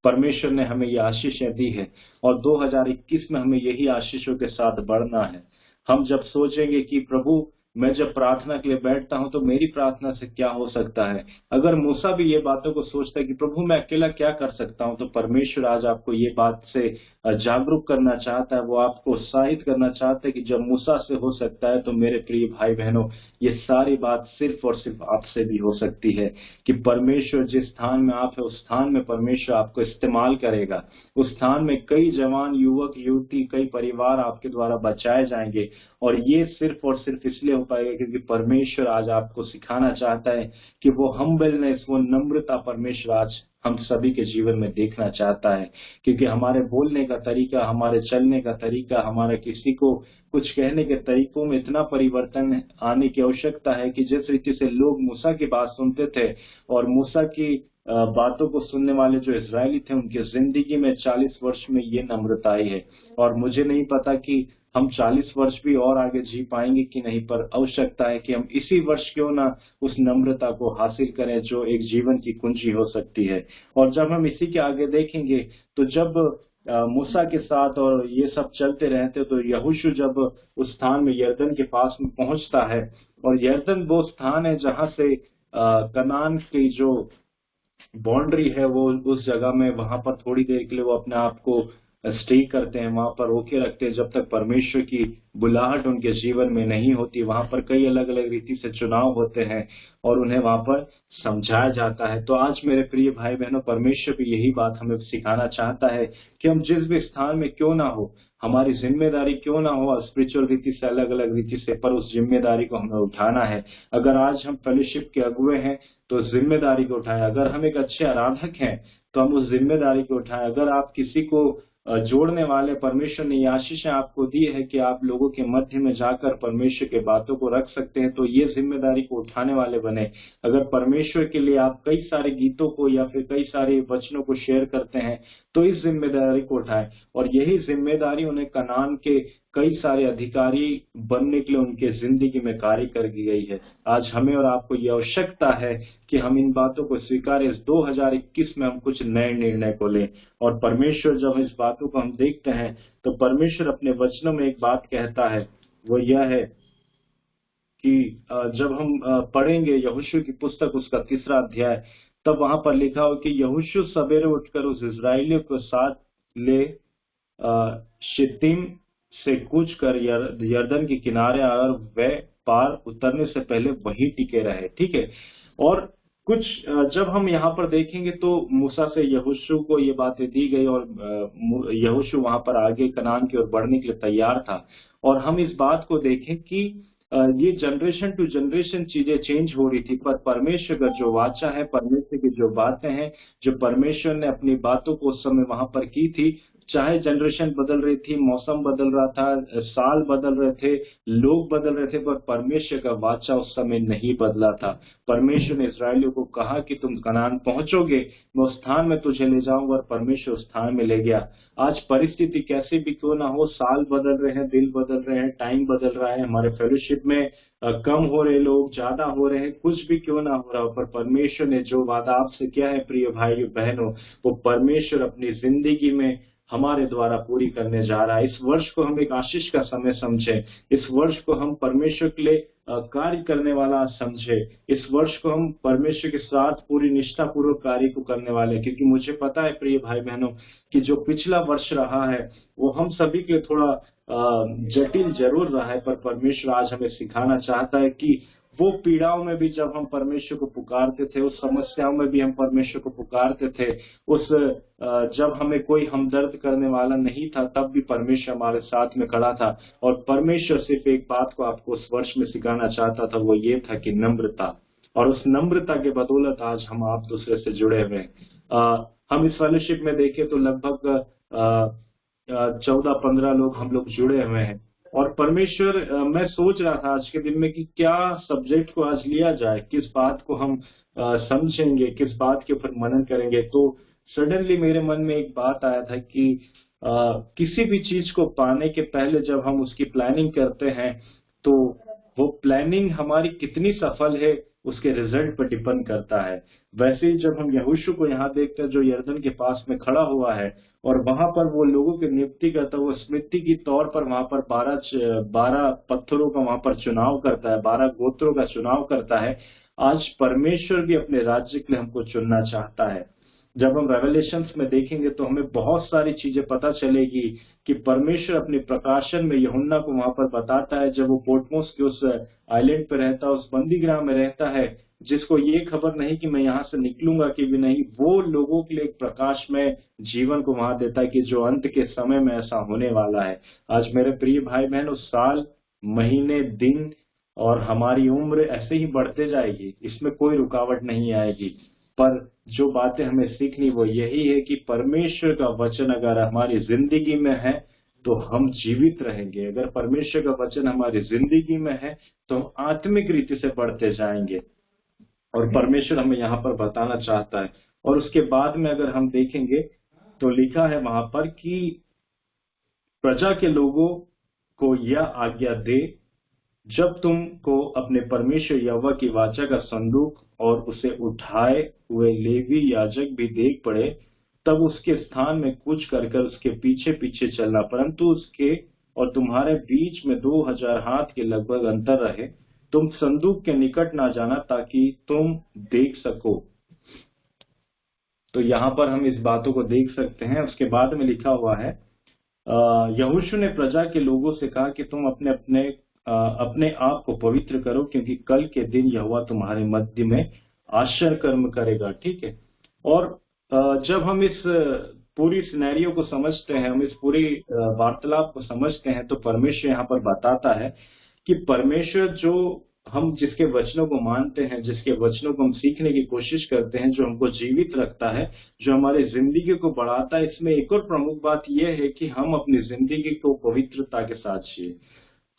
परमेश्वर ने हमें ये आशीषें दी है और 2021 में हमें यही आशीषों के साथ बढ़ना है। हम जब सोचेंगे कि प्रभु मैं जब प्रार्थना के लिए बैठता हूं तो मेरी प्रार्थना से क्या हो सकता है, अगर मूसा भी ये बातों को सोचता है कि प्रभु मैं अकेला क्या कर सकता हूं, तो परमेश्वर आज आपको ये बात से जागरूक करना चाहता है, वो आपको उत्साहित करना चाहता है कि जब मूसा से हो सकता है तो मेरे प्रिय भाई बहनों ये सारी बात सिर्फ और सिर्फ आपसे भी हो सकती है। कि परमेश्वर जिस स्थान में आप है उस स्थान में परमेश्वर आपको इस्तेमाल करेगा। उस स्थान में कई जवान युवक युवती, कई परिवार आपके द्वारा बचाए जाएंगे और ये सिर्फ और सिर्फ इसलिए हो पाएगा क्योंकि परमेश्वर आज आपको सिखाना चाहता है कि वो हम्बलनेस, वो नम्रता परमेश्वर आज हम सभी के जीवन में देखना चाहता है। क्योंकि हमारे बोलने का तरीका, हमारे चलने का तरीका, हमारे किसी को कुछ कहने के तरीकों में इतना परिवर्तन आने की आवश्यकता है कि जिस रीति से लोग मूसा की बात सुनते थे और मूसा की बातों को सुनने वाले जो इजरायली थे उनकी जिंदगी में 40 वर्ष में ये नम्रता आई है। और मुझे नहीं पता कि हम 40 वर्ष भी और आगे जी पाएंगे कि नहीं, पर आवश्यकता है कि हम इसी वर्ष क्यों ना उस नम्रता को हासिल करें जो एक जीवन की कुंजी हो सकती है। और जब हम इसी के आगे देखेंगे तो जब मूसा के साथ और ये सब चलते रहते तो यहोशू जब उस स्थान में यरदन के पास में पहुंचता है, और यरदन वो स्थान है जहां से कनान की जो बाउंड्री है वो उस जगह में, वहां पर थोड़ी देर के लिए वो अपने आप को स्टे करते हैं, वहां पर रोके रखते हैं जब तक परमेश्वर की बुलाहट उनके जीवन में नहीं होती। वहां पर कई अलग अलग रीति से चुनाव होते हैं और उन्हें वहां पर समझाया जाता है। तो आज मेरे प्रिय भाई बहनों, परमेश्वर भी यही बात हमें सिखाना चाहता है कि हम जिस भी स्थान में क्यों ना हो, हमारी जिम्मेदारी क्यों ना हो स्पिरिचुअल रीति से, अलग अलग रीति से, पर उस जिम्मेदारी को हमें उठाना है। अगर आज हम फेलोशिप के अगुए हैं तो जिम्मेदारी को उठाएं। अगर हम एक अच्छे आराधक हैं तो हम उस जिम्मेदारी को उठाएं। अगर आप किसी को जोड़ने वाले। परमेश्वर ने ये आशीष आपको दी है कि आप लोगों के मध्य में जाकर परमेश्वर के बातों को रख सकते हैं, तो ये जिम्मेदारी को उठाने वाले बने। अगर परमेश्वर के लिए आप कई सारे गीतों को या फिर कई सारे वचनों को शेयर करते हैं तो इस जिम्मेदारी को उठाएं। और यही जिम्मेदारी उन्हें कनान के कई सारे अधिकारी बनने के लिए उनके जिंदगी में कार्य कर गई है। आज हमें और आपको ये आवश्यकता है कि हम इन बातों को स्वीकारें। इस 2021 में हम कुछ नए निर्णय को लें। और परमेश्वर जब इस बातों को हम देखते हैं तो परमेश्वर अपने वचनों में एक बात कहता है, वो यह है कि जब हम पढ़ेंगे यहोशू की पुस्तक उसका 3रा अध्याय, तब वहां पर लिखा हो कि यहोशू सवेरे उठकर उस इजरायलियों को साथ ले शित्तीम से कूच कर यरदन के किनारे आए और वे पार उतरने से पहले वहीं टिके रहे। ठीक है। और कुछ जब हम यहाँ पर देखेंगे तो मूसा से यहोशू को ये बातें दी गई और यहोशू वहां पर आगे कनान की ओर बढ़ने के लिए तैयार था। और हम इस बात को देखें कि ये जनरेशन टू जनरेशन चीजें चेंज हो रही थी, पर परमेश्वर का जो वाचा है, परमेश्वर की जो बातें हैं, जो परमेश्वर ने अपनी बातों को उस समय वहां पर की थी, चाहे जनरेशन बदल रही थी, मौसम बदल रहा था, साल बदल रहे थे, लोग बदल रहे थे, पर परमेश्वर का वाचा उस समय नहीं बदला था। परमेश्वर ने इस्राएलियों को कहा कि तुम कनान पहुंचोगे, मैं उस स्थान में तुझे ले जाऊंगा, और परमेश्वर उस स्थान में ले गया। आज परिस्थिति कैसी भी क्यों ना हो, साल बदल रहे हैं, दिल बदल रहे हैं, टाइम बदल रहा है, हमारे फेलोशिप में कम हो रहे लोग, ज्यादा हो रहे हैं, कुछ भी क्यों ना हो रहा हो, पर परमेश्वर ने जो वादा आपसे किया है प्रिय भाइयों बहनों, वो परमेश्वर अपनी जिंदगी में हमारे द्वारा पूरी करने जा रहा है। इस वर्ष को हम एक आशीष का समय समझें, इस वर्ष को हम परमेश्वर के लिए कार्य करने वाला समझे, इस वर्ष को हम परमेश्वर के साथ पूरी निष्ठा पूर्वक कार्य को करने वाले, क्योंकि मुझे पता है प्रिय भाई बहनों कि जो पिछला वर्ष रहा है वो हम सभी के लिए थोड़ा जटिल जरूर रहा है, पर परमेश्वर आज हमें सिखाना चाहता है कि वो पीड़ाओं में भी जब हम परमेश्वर को पुकारते थे, उस समस्याओं में भी हम परमेश्वर को पुकारते थे, उस जब हमें कोई हमदर्द करने वाला नहीं था तब भी परमेश्वर हमारे साथ में खड़ा था। और परमेश्वर सिर्फ एक बात को आपको उस वर्ष में सिखाना चाहता था, वो ये था कि नम्रता। और उस नम्रता के बदौलत आज हम आप दूसरे से जुड़े हुए हैं। हम इस फेलोशिप में देखें तो लगभग 14-15 लोग हम लोग जुड़े हुए हैं। और परमेश्वर, मैं सोच रहा था आज के दिन में कि क्या सब्जेक्ट को आज लिया जाए, किस बात को हम समझेंगे, किस बात के ऊपर मनन करेंगे। तो सडनली मेरे मन में एक बात आया था कि किसी भी चीज को पाने के पहले जब हम उसकी प्लानिंग करते हैं तो वो प्लानिंग हमारी कितनी सफल है उसके रिजल्ट पर डिपेंड करता है। वैसे ही जब हम यहोशू को यहाँ देखते हैं जो यरदन के पास में खड़ा हुआ है और वहां पर वो लोगों की नियुक्ति करता है, वो स्मृति के तौर पर वहां पर 12 पत्थरों का वहां पर चुनाव करता है, 12 गोत्रों का चुनाव करता है। आज परमेश्वर भी अपने राज्य के लिए हमको चुनना चाहता है। जब हम रेवलेशंस में देखेंगे तो हमें बहुत सारी चीजें पता चलेगी कि परमेश्वर अपने प्रकाशन में यूहन्ना को वहां पर बताता है, जब वो पोटमोस के उस आइलैंड पे रहता है, उस बंदीगृह में रहता है, जिसको ये खबर नहीं कि मैं यहाँ से निकलूंगा कि भी नहीं, वो लोगों के लिए एक प्रकाश में जीवन को वहां देता है कि जो अंत के समय में ऐसा होने वाला है। आज मेरे प्रिय भाई बहन, उस साल, महीने, दिन और हमारी उम्र ऐसे ही बढ़ते जाएगी, इसमें कोई रुकावट नहीं आएगी। पर जो बातें हमें सीखनी वो यही है कि परमेश्वर का वचन अगर हमारी जिंदगी में है तो हम जीवित रहेंगे। अगर परमेश्वर का वचन हमारी जिंदगी में है तो हम आत्मिक रीति से बढ़ते जाएंगे, और परमेश्वर हमें यहाँ पर बताना चाहता है। और उसके बाद में अगर हम देखेंगे तो लिखा है वहां पर कि प्रजा के लोगों को यह आज्ञा दे, जब तुमको अपने परमेश्वर यहोवा की वाचा का संदूक और उसे उठाए हुए लेवी याजक भी देख पड़े, तब उसके स्थान में कूच कर उसके पीछे पीछे चलना, परंतु उसके और तुम्हारे बीच में 2000 हाथ के लगभग अंतर रहे। तुम संदूक के निकट ना जाना ताकि तुम देख सको। तो यहाँ पर हम इस बातों को देख सकते हैं। उसके बाद में लिखा हुआ है, यहोशू ने प्रजा के लोगों से कहा कि तुम अपने आप को पवित्र करो, क्योंकि कल के दिन यहोवा तुम्हारे मध्य में आश्चर्य कर्म करेगा। ठीक है। और जब हम इस पूरी सिनेरियो को समझते हैं, हम इस पूरी वार्तालाप को समझते हैं, तो परमेश्वर यहाँ पर बताता है कि परमेश्वर जो हम जिसके वचनों को मानते हैं, जिसके वचनों को हम सीखने की कोशिश करते हैं, जो हमको जीवित रखता है, जो हमारी जिंदगी को बढ़ाता है, इसमें एक और प्रमुख बात यह है कि हम अपनी जिंदगी को पवित्रता के साथ जिए।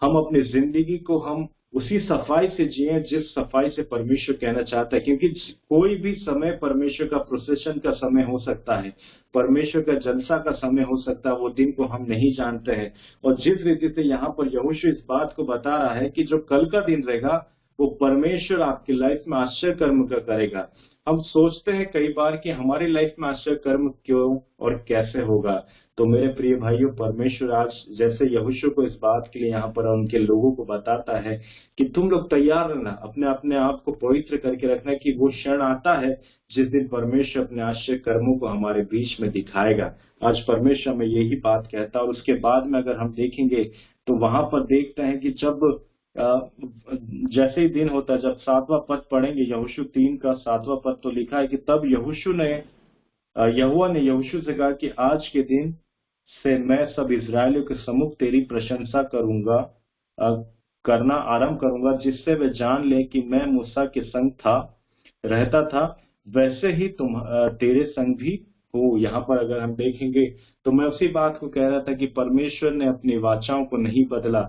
हम अपनी जिंदगी को हम उसी सफाई से जिए जिस सफाई से परमेश्वर कहना चाहता है, क्योंकि कोई भी समय परमेश्वर का प्रोसेशन का समय हो सकता है, परमेश्वर का जलसा का समय हो सकता है, वो दिन को हम नहीं जानते हैं। और जिस रीति से यहाँ पर यहोशू इस बात को बता रहा है कि जो कल का दिन रहेगा वो परमेश्वर आपकी लाइफ में आश्चर्य कर्म का करेगा। हम सोचते हैं कई बार कि हमारी लाइफ में आश्चर्य कर्म क्यों और कैसे होगा। तो मेरे प्रिय भाइयों, परमेश्वर आज जैसे यहोशू को इस बात के लिए यहाँ पर उनके लोगों को बताता है कि तुम लोग तैयार रहना, अपने अपने आप को पवित्र करके रखना, कि वो क्षण आता है जिस दिन परमेश्वर अपने आश्चर्य कर्मों को हमारे बीच में दिखाएगा। आज परमेश्वर में यही बात कहता है। और उसके बाद में अगर हम देखेंगे तो वहां पर देखते हैं कि जब जैसे ही दिन होता है, जब 7वां पद पढ़ेंगे यहोशू 3 का 7वां पद, तो लिखा है कि तब यहोवा ने यहोशू से कहा कि आज के दिन से मैं सब इस्राएलियों के सम्मुख तेरी प्रशंसा करना आरंभ करूंगा, जिससे वे जान ले कि मैं मूसा के संग रहता था, वैसे ही तुम तेरे संग भी हो। यहाँ पर अगर हम देखेंगे तो मैं उसी बात को कह रहा था कि परमेश्वर ने अपनी वाचाओं को नहीं बदला।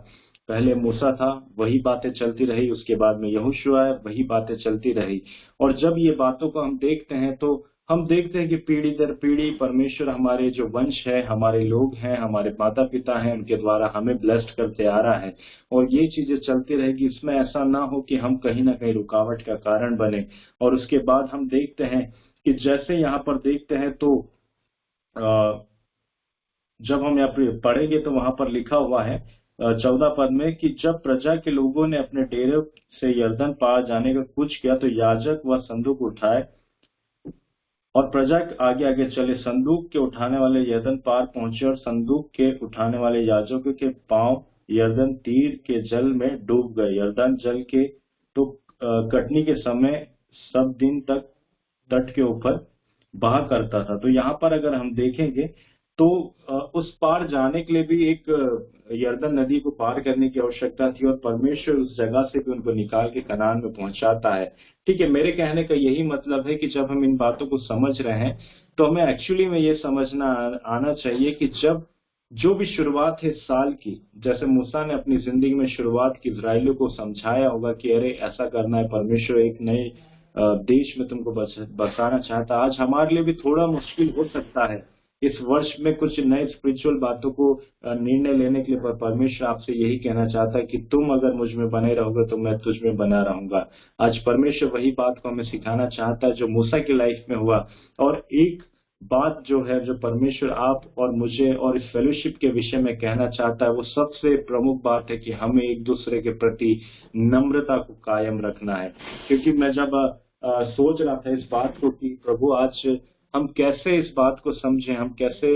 पहले मूसा था, वही बातें चलती रही, उसके बाद में यहोशू आया, वही बातें चलती रही। और जब ये बातों को हम देखते हैं तो हम देखते हैं कि पीढ़ी दर पीढ़ी परमेश्वर हमारे जो वंश है, हमारे लोग हैं, हमारे माता पिता हैं, उनके द्वारा हमें ब्लेस्ड करते आ रहा है। और ये चीजें चलती रहेगी, इसमें ऐसा ना हो कि हम कहीं ना कहीं रुकावट का कारण बने। और उसके बाद हम देखते हैं कि जैसे यहाँ पर देखते हैं तो जब हम यहाँ पर पढ़ेंगे तो वहां पर लिखा हुआ है 14 पद में कि जब प्रजा के लोगों ने अपने डेरे से यरदन पार जाने का कुछ किया तो याजक वह संदूक उठाए और प्रजा आगे आगे चले। संदूक के उठाने वाले यरदन पार पहुंचे और संदूक के उठाने वाले याजकों के पांव यरदन तीर के जल में डूब गए। यरदन जल के तो कटनी के समय सब दिन तक तट के ऊपर बहा करता था। तो यहाँ पर अगर हम देखेंगे तो उस पार जाने के लिए भी एक यरदन नदी को पार करने की आवश्यकता थी, और परमेश्वर उस जगह से भी उनको निकाल के कनान में पहुंचाता है। ठीक है, मेरे कहने का यही मतलब है कि जब हम इन बातों को समझ रहे हैं तो हमें एक्चुअली में ये समझना आना चाहिए कि जब जो भी शुरुआत है साल की, जैसे मूसा ने अपनी जिंदगी में शुरुआत की, इजराइलियों को समझाया होगा कि अरे ऐसा करना है, परमेश्वर एक नए देश में तुमको बसाना चाहता। आज हमारे लिए भी थोड़ा मुश्किल हो सकता है इस वर्ष में कुछ नए स्पिरिचुअल बातों को निर्णय लेने के लिए, पर परमेश्वर आपसे यही कहना चाहता है कि तुम अगर मुझ में बने रहोगे तो मैं तुझ में बना रहूंगा। आज परमेश्वर वही बात को हमें सिखाना चाहता है जो मूसा की लाइफ में हुआ। और एक बात जो है, जो परमेश्वर आप और मुझे और इस फेलोशिप के विषय में कहना चाहता है, वो सबसे प्रमुख बात है कि हमें एक दूसरे के प्रति नम्रता को कायम रखना है। क्योंकि मैं जब सोच रहा था इस बात को कि प्रभु आज हम कैसे इस बात को समझें, हम कैसे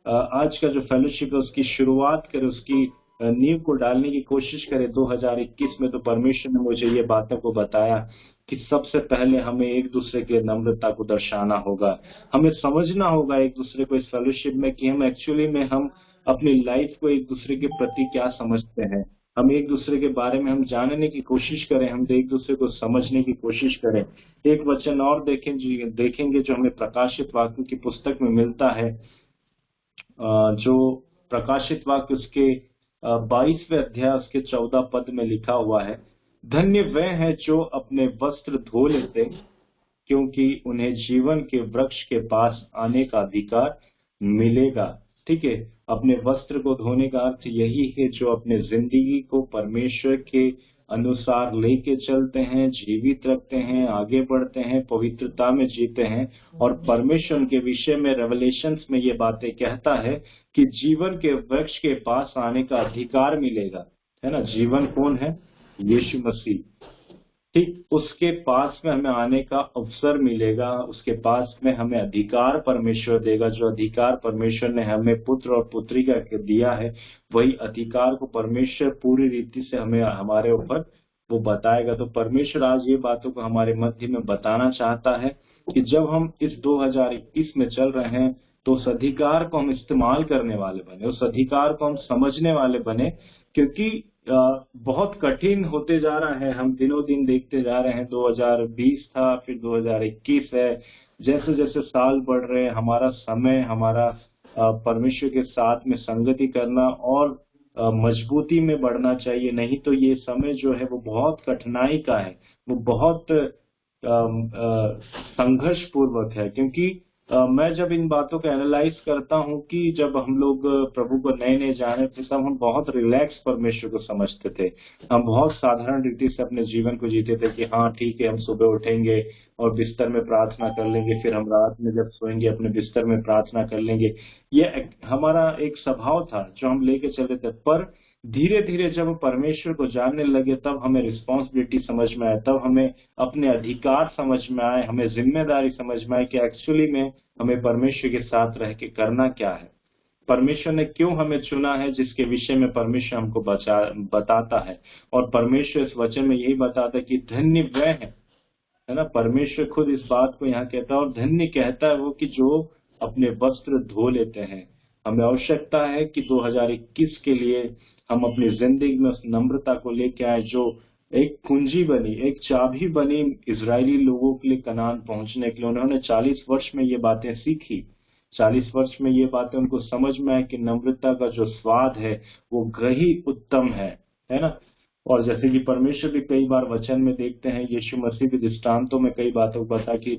आज का जो फेलोशिप है उसकी शुरुआत करें, उसकी नींव को डालने की कोशिश करें 2021 में, तो परमेश्वर ने मुझे ये बातों को बताया कि सबसे पहले हमें एक दूसरे के नम्रता को दर्शाना होगा। हमें समझना होगा एक दूसरे को इस फेलोशिप में कि हम एक्चुअली में हम अपनी लाइफ को एक दूसरे के प्रति क्या समझते हैं। हम एक दूसरे के बारे में हम जानने की कोशिश करें, हम एक दूसरे को समझने की कोशिश करें। एक वचन और देखेंगे जो हमें प्रकाशित वाक्य की पुस्तक में मिलता है, जो प्रकाशित वाक्य उसके 22वें अध्याय उसके 14 पद में लिखा हुआ है, धन्य वे हैं जो अपने वस्त्र धो लेते, क्योंकि उन्हें जीवन के वृक्ष के पास आने का अधिकार मिलेगा। ठीक है, अपने वस्त्र को धोने का अर्थ यही है जो अपने जिंदगी को परमेश्वर के अनुसार लेके चलते हैं, जीवित रखते हैं, आगे बढ़ते हैं, पवित्रता में जीते हैं। और परमेश्वर उनके विषय में रेवलेशंस में ये बातें कहता है कि जीवन के वृक्ष के पास आने का अधिकार मिलेगा, है ना। जीवन कौन है? यीशु मसीह। ठीक, उसके पास में हमें आने का अवसर मिलेगा, उसके पास में हमें अधिकार परमेश्वर देगा। जो अधिकार परमेश्वर ने हमें पुत्र और पुत्री का दिया है, वही अधिकार को परमेश्वर पूरी रीति से हमें हमारे ऊपर वो बताएगा। तो परमेश्वर आज ये बातों को हमारे मध्य में बताना चाहता है कि जब हम इस 2021 में चल रहे हैं तो उस अधिकार को हम इस्तेमाल करने वाले बने, उस अधिकार को हम समझने वाले बने, क्योंकि बहुत कठिन होते जा रहा है। हम दिनों दिन देखते जा रहे हैं, 2020 था, फिर 2021 है। जैसे जैसे साल बढ़ रहे हैं, हमारा समय, हमारा परमेश्वर के साथ में संगति करना और मजबूती में बढ़ना चाहिए। नहीं तो ये समय जो है वो बहुत कठिनाई का है, वो बहुत संघर्ष पूर्वक है। क्योंकि मैं जब इन बातों को एनालाइज करता हूँ कि जब हम लोग प्रभु को नए नए जाने थे, तब हम बहुत रिलैक्स परमेश्वर को समझते थे। हम बहुत साधारण रीति से अपने जीवन को जीते थे कि हाँ ठीक है, हम सुबह उठेंगे और बिस्तर में प्रार्थना कर लेंगे, फिर हम रात में जब सोएंगे अपने बिस्तर में प्रार्थना कर लेंगे। ये हमारा एक स्वभाव था जो हम लेके चलते थे। पर धीरे धीरे जब हम परमेश्वर को जानने लगे, तब हमें रिस्पॉन्सिबिलिटी समझ में आया, तब हमें अपने अधिकार समझ में आए, हमें जिम्मेदारी समझ में आई कि एक्चुअली में हमें परमेश्वर के साथ रह के करना क्या है, परमेश्वर ने क्यों हमें चुना है, जिसके विषय में परमेश्वर हमको बताता है। और परमेश्वर इस वचन में यही बताता है कि धन्य वह है ना। परमेश्वर खुद इस बात को यहाँ कहता है, और धन्य कहता है वो कि जो अपने वस्त्र धो लेते हैं। हमें आवश्यकता है कि 2021 के लिए हम अपनी जिंदगी में उस नम्रता को लेके आए जो एक कुंजी बनी, एक चाबी बनी इजरायली लोगों के लिए कनान पहुंचने के लिए। उन्होंने 40 वर्ष में ये बातें सीखी, 40 वर्ष में ये बातें उनको समझ में आए कि नम्रता का जो स्वाद है वो गही उत्तम है ना। और जैसे कि परमेश्वर भी कई बार वचन में देखते हैं, यीशु मसीह भी दृष्टांतों में कई बातों को बता कि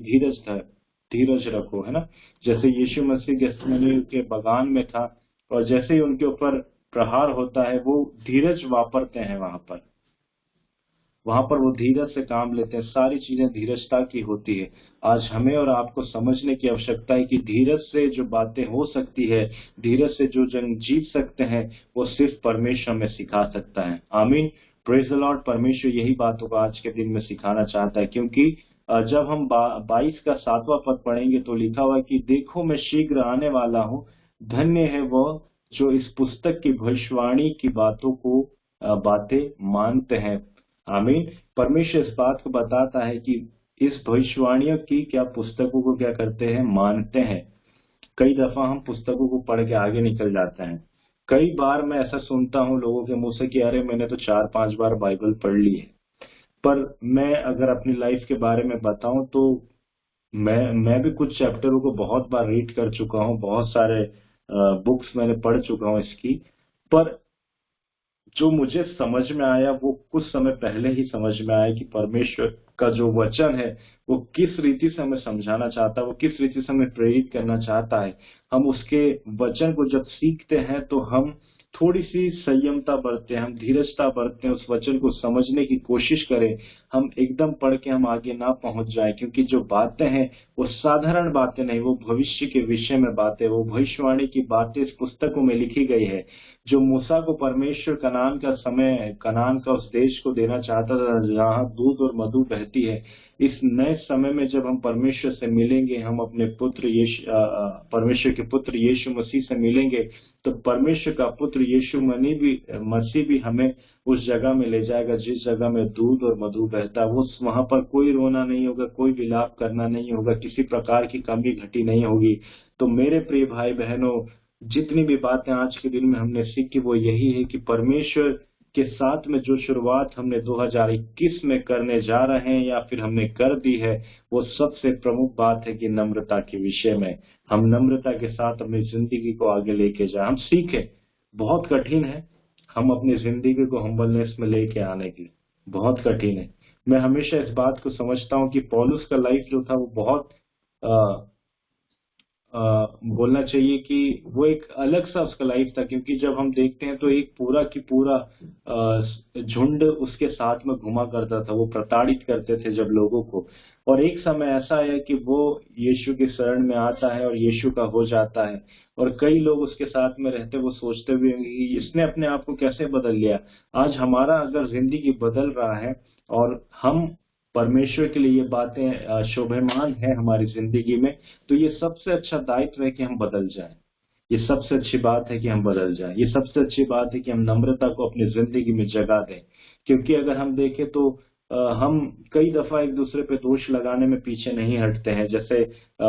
धीरज रखो, है ना। जैसे यीशु मसीह गेत्सेमनी के बगान में था, और जैसे ही उनके ऊपर प्रहार होता है, वो धीरज वापरते हैं वहां पर वो धीरज से काम लेते हैं। सारी चीजें धीरजता की होती है। आज हमें और आपको समझने की आवश्यकता है कि धीरज से जो बातें हो सकती है, धीरज से जो जंग जीत सकते हैं, वो सिर्फ परमेश्वर में सिखा सकता है। आमीन, प्रेज द लॉर्ड। परमेश्वर यही बातों को आज के दिन में सिखाना चाहता है। क्योंकि जब हम 22 का 7वां पद पढ़ेंगे तो लिखा हुआ है कि देखो मैं शीघ्र आने वाला हूँ, धन्य है वह जो इस पुस्तक की भविष्यवाणी की बातें मानते हैं। आमीन। परमेश्वर इस बात को बताता है कि इस भविष्यवाणियों की क्या पुस्तकों को क्या करते हैं, मानते हैं। कई दफा हम पुस्तकों को पढ़ के आगे निकल जाते हैं। कई बार मैं ऐसा सुनता हूँ लोगों के मुंह से कि अरे मैंने तो 4-5 बार बाइबल पढ़ ली है। पर मैं अगर अपनी लाइफ के बारे में बताऊं तो मैं भी कुछ चैप्टरों को बहुत बार रीड कर चुका हूँ, बहुत सारे बुक्स मैंने पढ़ चुका हूँ इसकी। पर जो मुझे समझ में आया वो कुछ समय पहले ही समझ में आया कि परमेश्वर का जो वचन है वो किस रीति से हमें समझाना चाहता है, वो किस रीति से हमें प्रेरित करना चाहता है। हम उसके वचन को जब सीखते हैं तो हम थोड़ी सी संयमता बरतें, हम धीरजता बरतें, उस वचन को समझने की कोशिश करें। हम एकदम पढ़ के हम आगे ना पहुंच जाए, क्योंकि जो बातें हैं वो साधारण बातें नहीं, वो भविष्य के विषय में बातें, वो भविष्यवाणी की बातें इस पुस्तकों में लिखी गई है। जो मूसा को परमेश्वर कनान का उस देश को देना चाहता था जहाँ दूध और मधु बहती है, इस नए समय में जब हम परमेश्वर से मिलेंगे, हम अपने परमेश्वर के पुत्र यीशु मसीह से मिलेंगे, तो परमेश्वर का पुत्र यीशु मसीह भी हमें उस जगह में ले जाएगा जिस जगह में दूध और मधु बहता। वो वहां पर कोई रोना नहीं होगा, कोई विलाप करना नहीं होगा, किसी प्रकार की कमी घटी नहीं होगी। तो मेरे प्रिय भाई बहनों, जितनी भी बातें आज के दिन में हमने सीखी वो यही है कि परमेश्वर के साथ में जो शुरुआत हमने 2021 में करने जा रहे हैं या फिर हमने कर दी है, वो सबसे प्रमुख बात है कि नम्रता के विषय में हम नम्रता के साथ अपनी जिंदगी को आगे लेके जाए। हम सीखें, बहुत कठिन है हम अपनी जिंदगी को हम्बलनेस में लेके आने की, बहुत कठिन है। मैं हमेशा इस बात को समझता हूँ कि पौलुस का लाइफ जो था वो बहुत बोलना चाहिए कि वो एक अलग सा उसका लाइफ था। क्योंकि जब हम देखते हैं तो एक पूरा की पूरा झुंड उसके साथ में घुमा करता था, वो प्रताड़ित करते थे जब लोगों को। और एक समय ऐसा है कि वो यीशु के शरण में आता है और यीशु का हो जाता है, और कई लोग उसके साथ में रहते, वो सोचते हुए कि इसने अपने आप को कैसे बदल लिया। आज हमारा अगर जिंदगी बदल रहा है और हम परमेश्वर के लिए ये बातें शोभेमान है हमारी जिंदगी में, तो ये सबसे अच्छा दायित्व है कि हम बदल जाएं। ये सबसे अच्छी बात है कि हम बदल जाएं। ये सबसे अच्छी बात है कि हम नम्रता को अपनी जिंदगी में जगा दें। क्योंकि अगर हम देखें तो हम कई दफा एक दूसरे पे दोष लगाने में पीछे नहीं हटते हैं। जैसे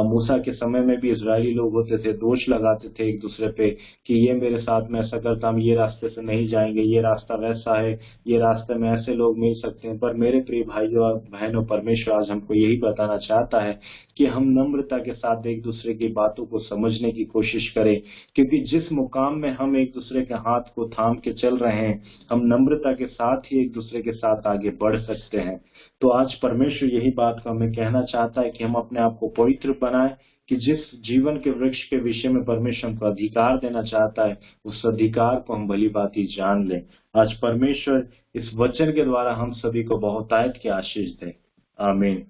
मूसा के समय में भी इजरायली लोग होते थे, दोष लगाते थे एक दूसरे पे कि ये मेरे साथ में ऐसा करता, हम ये रास्ते से नहीं जाएंगे, ये रास्ता वैसा है, ये रास्ते में ऐसे लोग मिल सकते हैं। पर मेरे प्रिय भाइयों और बहनों, परमेश्वर आज हमको यही बताना चाहता है कि हम नम्रता के साथ एक दूसरे की बातों को समझने की कोशिश करें, क्योंकि जिस मुकाम में हम एक दूसरे के हाथ को थाम के चल रहे हैं, हम नम्रता के साथ ही एक दूसरे के साथ आगे बढ़ सकते हैं। तो आज परमेश्वर यही बात को हमें कहना चाहता है कि हम अपने आप को पवित्र बनाएं, कि जिस जीवन के वृक्ष के विषय में परमेश्वर हमको अधिकार देना चाहता है, उस अधिकार को हम भली भांति जान लें। आज परमेश्वर इस वचन के द्वारा हम सभी को बहुतायत की आशीष दे। आमीन।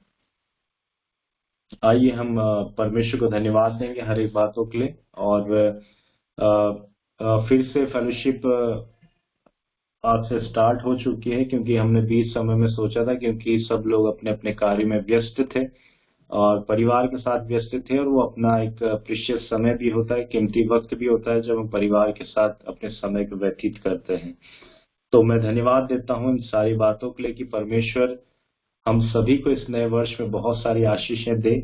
आइए हम परमेश्वर को धन्यवाद देंगे हर एक बातों के लिए। और फिर से फेलोशिप आज से स्टार्ट हो चुकी है, क्योंकि हमने बीच समय में सोचा था, क्योंकि सब लोग अपने अपने कार्य में व्यस्त थे और परिवार के साथ व्यस्त थे, और वो अपना एक प्रीशियस समय भी होता है, कीमती वक्त भी होता है जब हम परिवार के साथ अपने समय को व्यतीत करते हैं। तो मैं धन्यवाद देता हूँ इन सारी बातों के लिए कि परमेश्वर हम सभी को इस नए वर्ष में बहुत सारी आशीषें दे।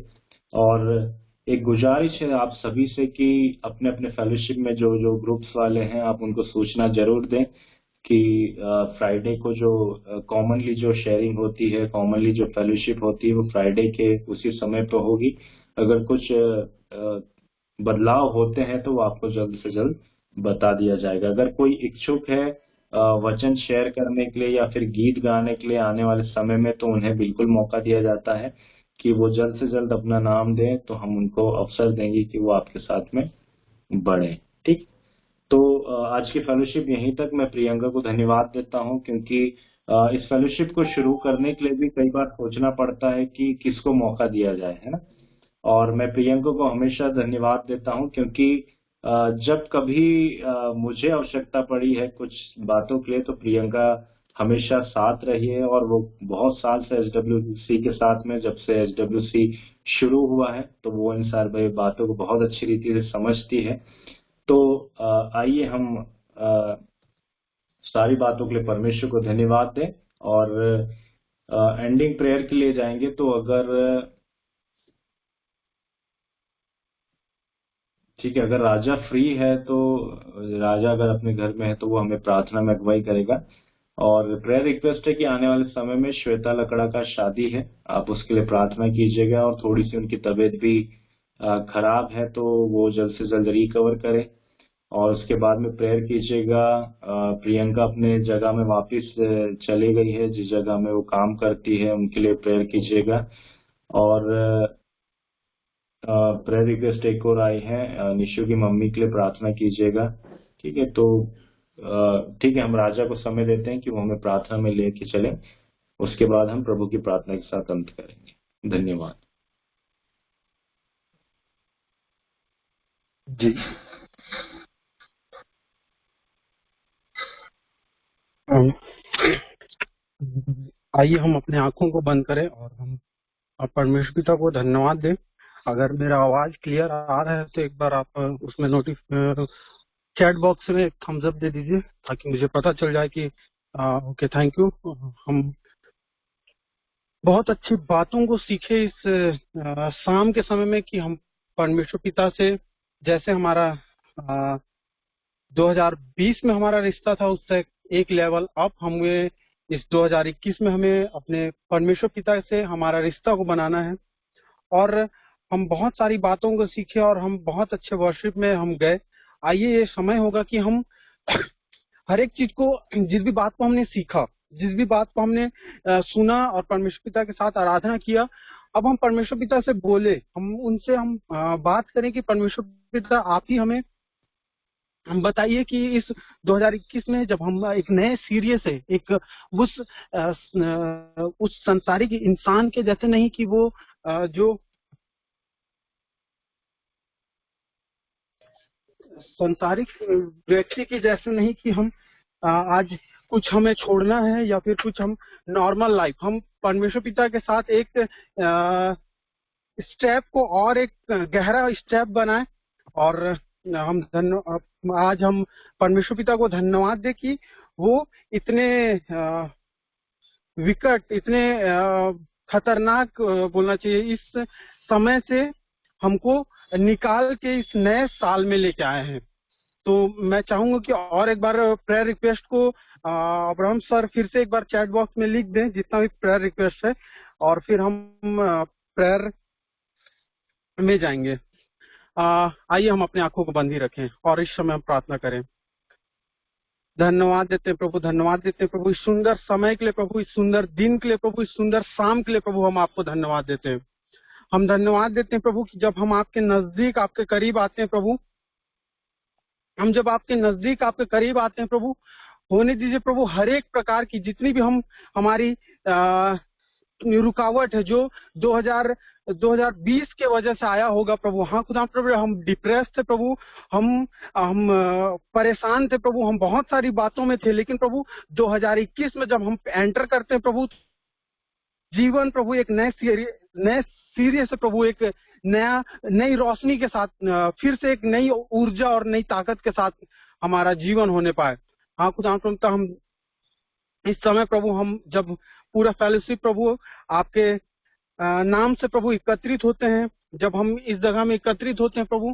और एक गुजारिश है आप सभी से कि अपने अपने फेलोशिप में जो जो ग्रुप्स वाले हैं, आप उनको सूचना जरूर दें कि फ्राइडे को जो कॉमनली जो शेयरिंग होती है, कॉमनली जो फेलोशिप होती है, वो फ्राइडे के उसी समय पे होगी। अगर कुछ बदलाव होते हैं तो वो आपको जल्द से जल्द बता दिया जाएगा। अगर कोई इच्छुक है वचन शेयर करने के लिए या फिर गीत गाने के लिए आने वाले समय में, तो उन्हें बिल्कुल मौका दिया जाता है कि वो जल्द से जल्द अपना नाम दें, तो हम उनको अवसर देंगे कि वो आपके साथ में बढ़े। ठीक, तो आज की फेलोशिप यहीं तक। मैं प्रियंका को धन्यवाद देता हूं, क्योंकि इस फेलोशिप को शुरू करने के लिए भी कई बार सोचना पड़ता है कि किसको मौका दिया जाए, है ना। और मैं प्रियंका को हमेशा धन्यवाद देता हूं, क्योंकि जब कभी मुझे आवश्यकता पड़ी है कुछ बातों के लिए, तो प्रियंका हमेशा साथ रही है। और वो बहुत साल से SWC के साथ में, जब से SWC शुरू हुआ है, तो वो इन सारी बातों को बहुत अच्छी रीति से समझती है। तो आइए हम सारी बातों के लिए परमेश्वर को धन्यवाद दें और एंडिंग प्रेयर के लिए जाएंगे। तो अगर ठीक है, अगर राजा फ्री है, तो राजा अगर अपने घर में है तो वो हमें प्रार्थना में अगुवाई करेगा। और प्रेयर रिक्वेस्ट है कि आने वाले समय में श्वेता लकड़ा का शादी है, आप उसके लिए प्रार्थना कीजिएगा। और थोड़ी सी उनकी तबीयत भी खराब है, तो वो जल्द से जल्द रिकवर करे। और उसके बाद में प्रेयर कीजिएगा। प्रियंका अपने जगह में वापस चली गई है, जिस जगह में वो काम करती है, उनके लिए प्रेयर कीजिएगा। और प्रेयर रिक्वेस्ट एक और आई है, निशु की मम्मी के लिए प्रार्थना कीजिएगा। ठीक है, तो ठीक है, हम राजा को समय देते हैं कि वो हमें प्रार्थना में लेके चले। उसके बाद हम प्रभु की प्रार्थना के साथ अंत करेंगे। धन्यवाद जी। आइए हम अपने आंखों को बंद करें और हम परमेश्वर पिता को धन्यवाद दें। अगर मेरा आवाज क्लियर आ रहा है तो एक बार आप उसमें चैट बॉक्स में एक थम्स अप दे दीजिए, ताकि मुझे पता चल जाए कि ओके, थैंक यू। हम बहुत अच्छी बातों को सीखे इस शाम के समय में, कि हम परमेश्वर पिता से, जैसे हमारा 2020 में हमारा रिश्ता था, उससे एक लेवल अप हमें इस 2021 में हमें अपने परमेश्वर पिता से हमारा रिश्ता को बनाना है। और हम बहुत सारी बातों को सीखे और हम बहुत अच्छे वर्शिप में हम गए। आइए ये समय होगा कि हम हर एक चीज को, जिस भी बात को हमने सीखा, जिस भी बात को हमने सुना और परमेश्वर पिता के साथ आराधना किया, अब हम परमेश्वर पिता से बोले, हम उनसे बात करें कि परमेश्वर पिता आप ही हमें हम बताइए कि इस 2021 में जब हम एक नए सिरे से एक उस संसारिक इंसान के जैसे नहीं, कि वो जो संसारिक व्यक्ति के जैसे नहीं, कि हम आज कुछ हमें छोड़ना है या फिर कुछ हम नॉर्मल लाइफ, हम परमेश्वर पिता के साथ एक स्टेप को और एक गहरा स्टेप बनाए। और आज हम परमेश्वर पिता को धन्यवाद दे कि वो इतने विकट, इतने खतरनाक बोलना चाहिए इस समय से हमको निकाल के इस नए साल में लेके आए हैं। तो मैं चाहूंगा कि और एक बार प्रेयर रिक्वेस्ट को अब्राहम सर फिर से एक बार चैट बॉक्स में लिख दें जितना भी प्रेयर रिक्वेस्ट है, और फिर हम प्रेयर में जाएंगे। आइए हम अपने आंखों को बंद ही रखें और इस समय हम प्रार्थना करें। धन्यवाद देते हैं प्रभु, धन्यवाद देते हैं प्रभु इस सुंदर समय के लिए, प्रभु इस सुंदर दिन के लिए, प्रभु इस सुंदर शाम के लिए। प्रभु हम आपको धन्यवाद देते हैं। हम धन्यवाद देते हैं प्रभु कि जब हम आपके नजदीक, आपके करीब आते हैं प्रभु, हम जब आपके नजदीक, आपके करीब आते हैं प्रभु, होने दीजिए प्रभु हर एक प्रकार की जितनी भी हमारी रुकावट है जो 2020 के वजह से आया होगा प्रभु। हाँ खुदा प्रभु, हम डिप्रेस थे प्रभु, हम परेशान थे प्रभु, हम बहुत सारी बातों में थे, लेकिन प्रभु 2021 में जब हम एंटर करते हैं प्रभु, जीवन प्रभु एक नए सिरे से प्रभु, एक नई रोशनी के साथ, फिर से एक नई ऊर्जा और नई ताकत के साथ हमारा जीवन होने पाए। हाँ खुदा प्रभु, हम इस समय प्रभु, हम जब पूरा फेलोशिप प्रभु आपके नाम से प्रभु एकत्रित होते हैं, जब हम इस जगह में एकत्रित होते हैं प्रभु,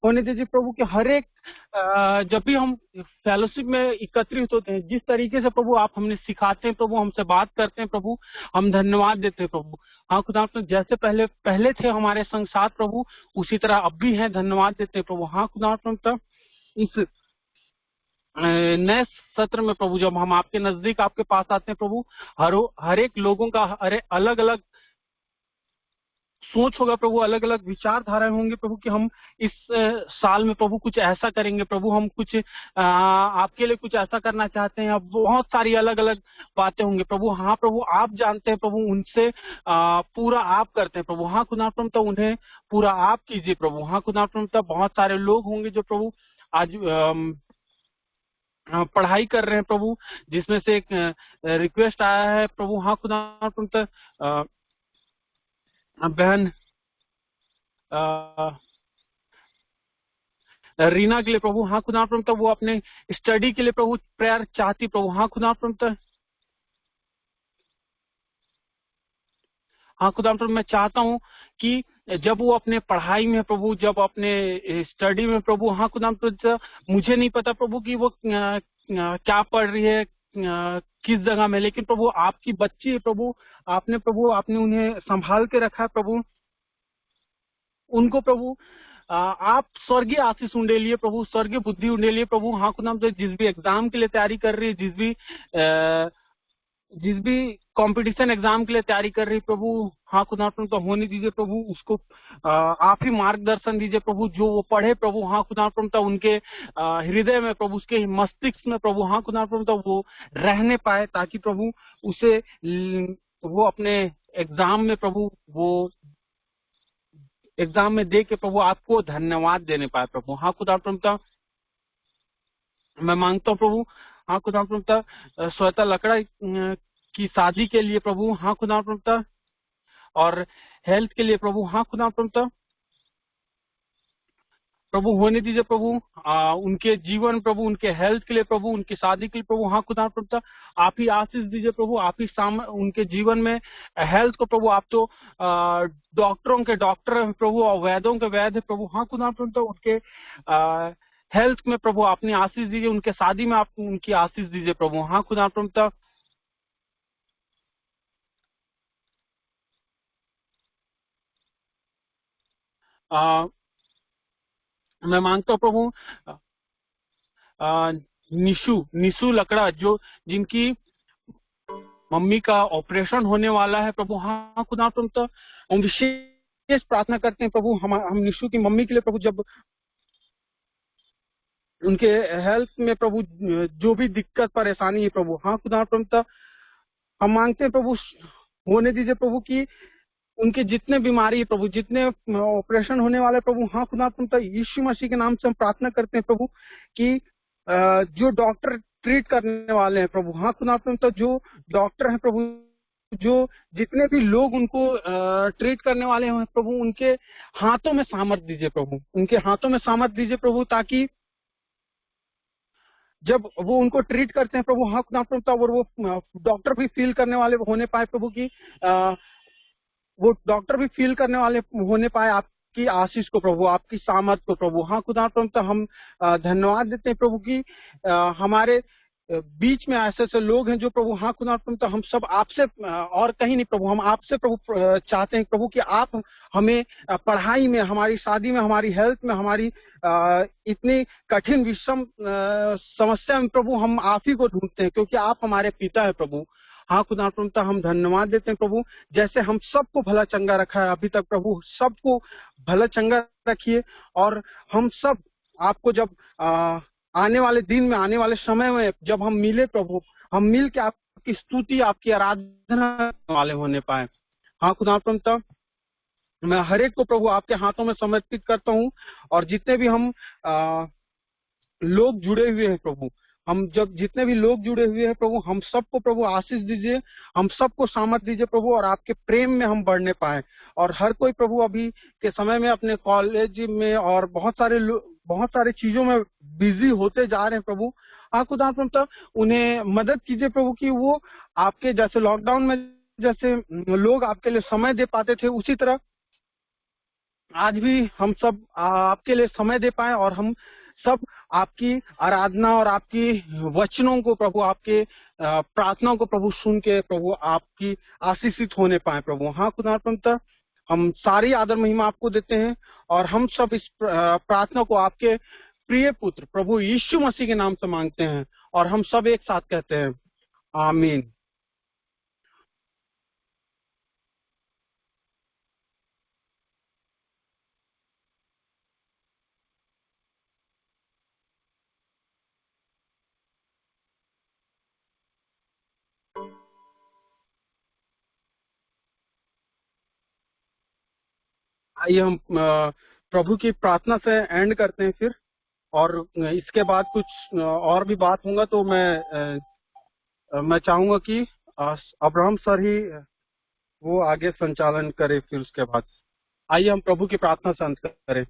होने दीजिए प्रभु कि हर एक जब भी हम फेलोशिप में एकत्रित होते हैं, जिस तरीके से प्रभु आप हमें सिखाते हैं प्रभु, हमसे बात करते हैं प्रभु, हम धन्यवाद देते हैं प्रभु। हाँ खुदा जैसे पहले थे हमारे संग साथ प्रभु, उसी तरह अब भी हैं, धन्यवाद देते हैं प्रभु। हाँ खुदा इस नए सत्र में प्रभु जब हम आपके नजदीक, आपके पास आते हैं प्रभु, हर एक लोगों का अलग अलग सोच होगा प्रभु, अलग अलग विचारधाराएं होंगे प्रभु कि हम इस साल में प्रभु कुछ ऐसा करेंगे प्रभु, हम कुछ आपके लिए कुछ ऐसा करना चाहते हैं। अब बहुत सारी अलग अलग बातें होंगे प्रभु। हाँ प्रभु, आप जानते हैं प्रभु, उनसे पूरा आप करते हैं प्रभु। हाँ खुदा तो उन्हें पूरा आप कीजिए प्रभु। हाँ खुदा तो बहुत सारे लोग होंगे जो प्रभु आज पढ़ाई कर रहे हैं प्रभु, जिसमें से एक रिक्वेस्ट आया है प्रभु। हाँ खुदा बहन रीना के लिए प्रभु, हाँ खुदा प्रभु वो अपने स्टडी के लिए प्रभु प्रेयर चाहती प्रभु। हाँ खुदा प्रभु, हाँ खुदा प्रभु मैं चाहता हूँ कि जब वो अपने पढ़ाई में प्रभु, जब अपने स्टडी में प्रभु, हाँ खुदा प्रभु मुझे नहीं पता प्रभु कि वो क्या पढ़ रही है, किस जगह में, लेकिन प्रभु आपकी बच्ची है प्रभु, आपने उन्हें संभाल के रखा है प्रभु। उनको प्रभु आप स्वर्गीय आशीष उंडेलिए प्रभु, स्वर्गीय बुद्धि उंडेलिए प्रभु। हाँ खुदा जिस भी एग्जाम के लिए तैयारी कर रही है, जिस भी कंपटीशन एग्जाम के लिए तैयारी कर रही प्रभु, हाँ खुदा तो होने दीजिए प्रभु, उसको आप ही मार्गदर्शन दीजिए प्रभु, जो वो पढ़े प्रभु। हाँ खुदा तो उनके हृदय में प्रभु, उसके मस्तिष्क में प्रभु, हाँ खुदा तो वो रहने पाए, ताकि प्रभु उसे वो अपने एग्जाम में प्रभु, वो एग्जाम में दे के प्रभु आपको धन्यवाद देने पाए प्रभु। हाँ खुदा प्रभु मैं मांगता हूँ प्रभु, हाँ खुदा प्रभु श्वेता लकड़ा की शादी के लिए प्रभु, हाँ खुदा प्रभु, और हेल्थ के लिए प्रभु। हाँ खुदा प्रभु होने दीजिए प्रभु उनके जीवन प्रभु, उनके हेल्थ के लिए प्रभु, उनकी शादी के लिए प्रभु। हाँ खुदा प्रभु आप ही आशीष दीजिए प्रभु, आप ही उनके जीवन में हेल्थ को प्रभु, आप तो डॉक्टरों के डॉक्टर हैं प्रभु और वैद्यों के वैद्य प्रभु। हाँ खुदा प्रभु उनके हेल्थ में प्रभु अपनी आशीष दीजिए, उनके शादी में आप उनकी आशीष दीजिए प्रभु। हाँ खुदा प्रभु मैं मांगता हूँ प्रभु निशु लकड़ा, जो जिनकी मम्मी का ऑपरेशन होने वाला है प्रभु। हाँ खुदा प्रभु हम विशेष प्रार्थना करते हैं प्रभु, हम निशु की मम्मी के लिए प्रभु, जब उनके हेल्थ में प्रभु जो भी दिक्कत परेशानी है प्रभु, हाँ खुदा प्रभु हम मांगते हैं प्रभु, होने दीजिए प्रभु कि उनके जितने बीमारी है प्रभु, जितने ऑपरेशन होने वाले प्रभु, हाँ खुदा प्रभु यीशु मसीह के नाम से हम प्रार्थना करते हैं प्रभु कि जो डॉक्टर ट्रीट करने वाले हैं प्रभु, हाँ खुदा प्रभु जो डॉक्टर हैं प्रभु, जो जितने भी लोग उनको ट्रीट करने वाले हैं प्रभु, उनके हाथों में सामर्थ दीजिए प्रभु, उनके हाथों में सामर्थ दीजिए प्रभु, ताकि जब वो उनको ट्रीट करते हैं प्रभु, हाँ खुदा प्रभु, और वो डॉक्टर भी फील करने वाले होने पाए प्रभु की वो डॉक्टर भी फील करने वाले होने पाए आपकी आशीष को प्रभु, आपकी सामर्थ को प्रभु। हाँ खुदा प्रभु, तो हम धन्यवाद देते हैं प्रभु की हमारे बीच में ऐसे ऐसे लोग हैं जो प्रभु, हाँ खुदा प्रभु, तो हम सब आपसे और कहीं नहीं प्रभु, हम आपसे प्रभु चाहते हैं प्रभु कि आप हमें पढ़ाई में, हमारी शादी में, हमारी हेल्थ में, हमारी इतनी कठिन विषम समस्या में प्रभु हम आप ही को ढूंढते हैं, क्योंकि आप हमारे पिता है प्रभु। हाँ खुदा प्रभु, हम धन्यवाद देते हैं प्रभु, जैसे हम सबको भला चंगा रखा है अभी तक प्रभु, सबको भला चंगा रखिए। और हम सब आपको जब आने वाले दिन में, आने वाले समय में जब हम मिले प्रभु, हम मिल के आपकी स्तुति, आपकी आराधना वाले होने पाए। हाँ खुदा प्रभु, मैं हर एक को प्रभु आपके हाथों में समर्पित करता हूँ, और जितने भी हम लोग जुड़े हुए हैं प्रभु, हम जब जितने भी लोग जुड़े हुए हैं प्रभु, हम सबको प्रभु आशीष दीजिए, हम सबको सामर्थ दीजिए प्रभु, और आपके प्रेम में हम बढ़ने पाए। और हर कोई प्रभु अभी के समय में अपने कॉलेज में और बहुत सारे चीजों में बिजी होते जा रहे हैं प्रभु। हाँ खुदा प्रभु, उन्हें मदद कीजिए प्रभु कि वो आपके जैसे लॉकडाउन में जैसे लोग आपके लिए समय दे पाते थे, उसी तरह आज भी हम सब आपके लिए समय दे पाए, और हम सब आपकी आराधना और आपकी वचनों को प्रभु, आपके प्रार्थनाओं को प्रभु सुन के प्रभु आपकी आशीषित होने पाए प्रभु। हाँ खुदा प्रभु, हम सारी आदर महिमा आपको देते हैं, और हम सब इस प्रार्थना को आपके प्रिय पुत्र प्रभु यीशु मसीह के नाम से मांगते हैं, और हम सब एक साथ कहते हैं आमीन। आइए हम प्रभु की प्रार्थना से एंड करते हैं फिर, और इसके बाद कुछ और भी बात होगा तो मैं चाहूंगा कि अब्राहम सर ही वो आगे संचालन करे फिर उसके बाद। आइए हम प्रभु की प्रार्थना से अंत करें।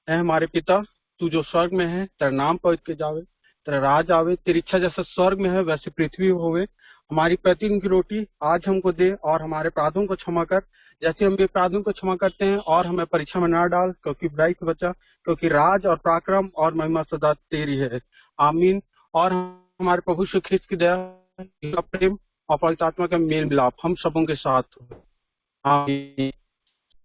ऐ हमारे पिता, तू जो स्वर्ग में है, तेरा नाम पवित्र जावे, तेरा राज आवे, तेरी इच्छा जैसे स्वर्ग में है वैसे पृथ्वी होवे। हमारी प्रतिदिन की रोटी आज हमको दे, और हमारे अपराधों को क्षमा कर जैसे हम भी अपराधों को क्षमा करते हैं, और हमें परीक्षा में ना डाल, क्योंकि बुराई से बचा, क्योंकि राज और पराक्रम और महिमा सदा तेरी है, आमीन। और हमारे प्रभु श्री ख्रिस्त की दया, प्रेम और पवित्र आत्मा का मेल मिलाप हम सबों के साथ हो, आमीन।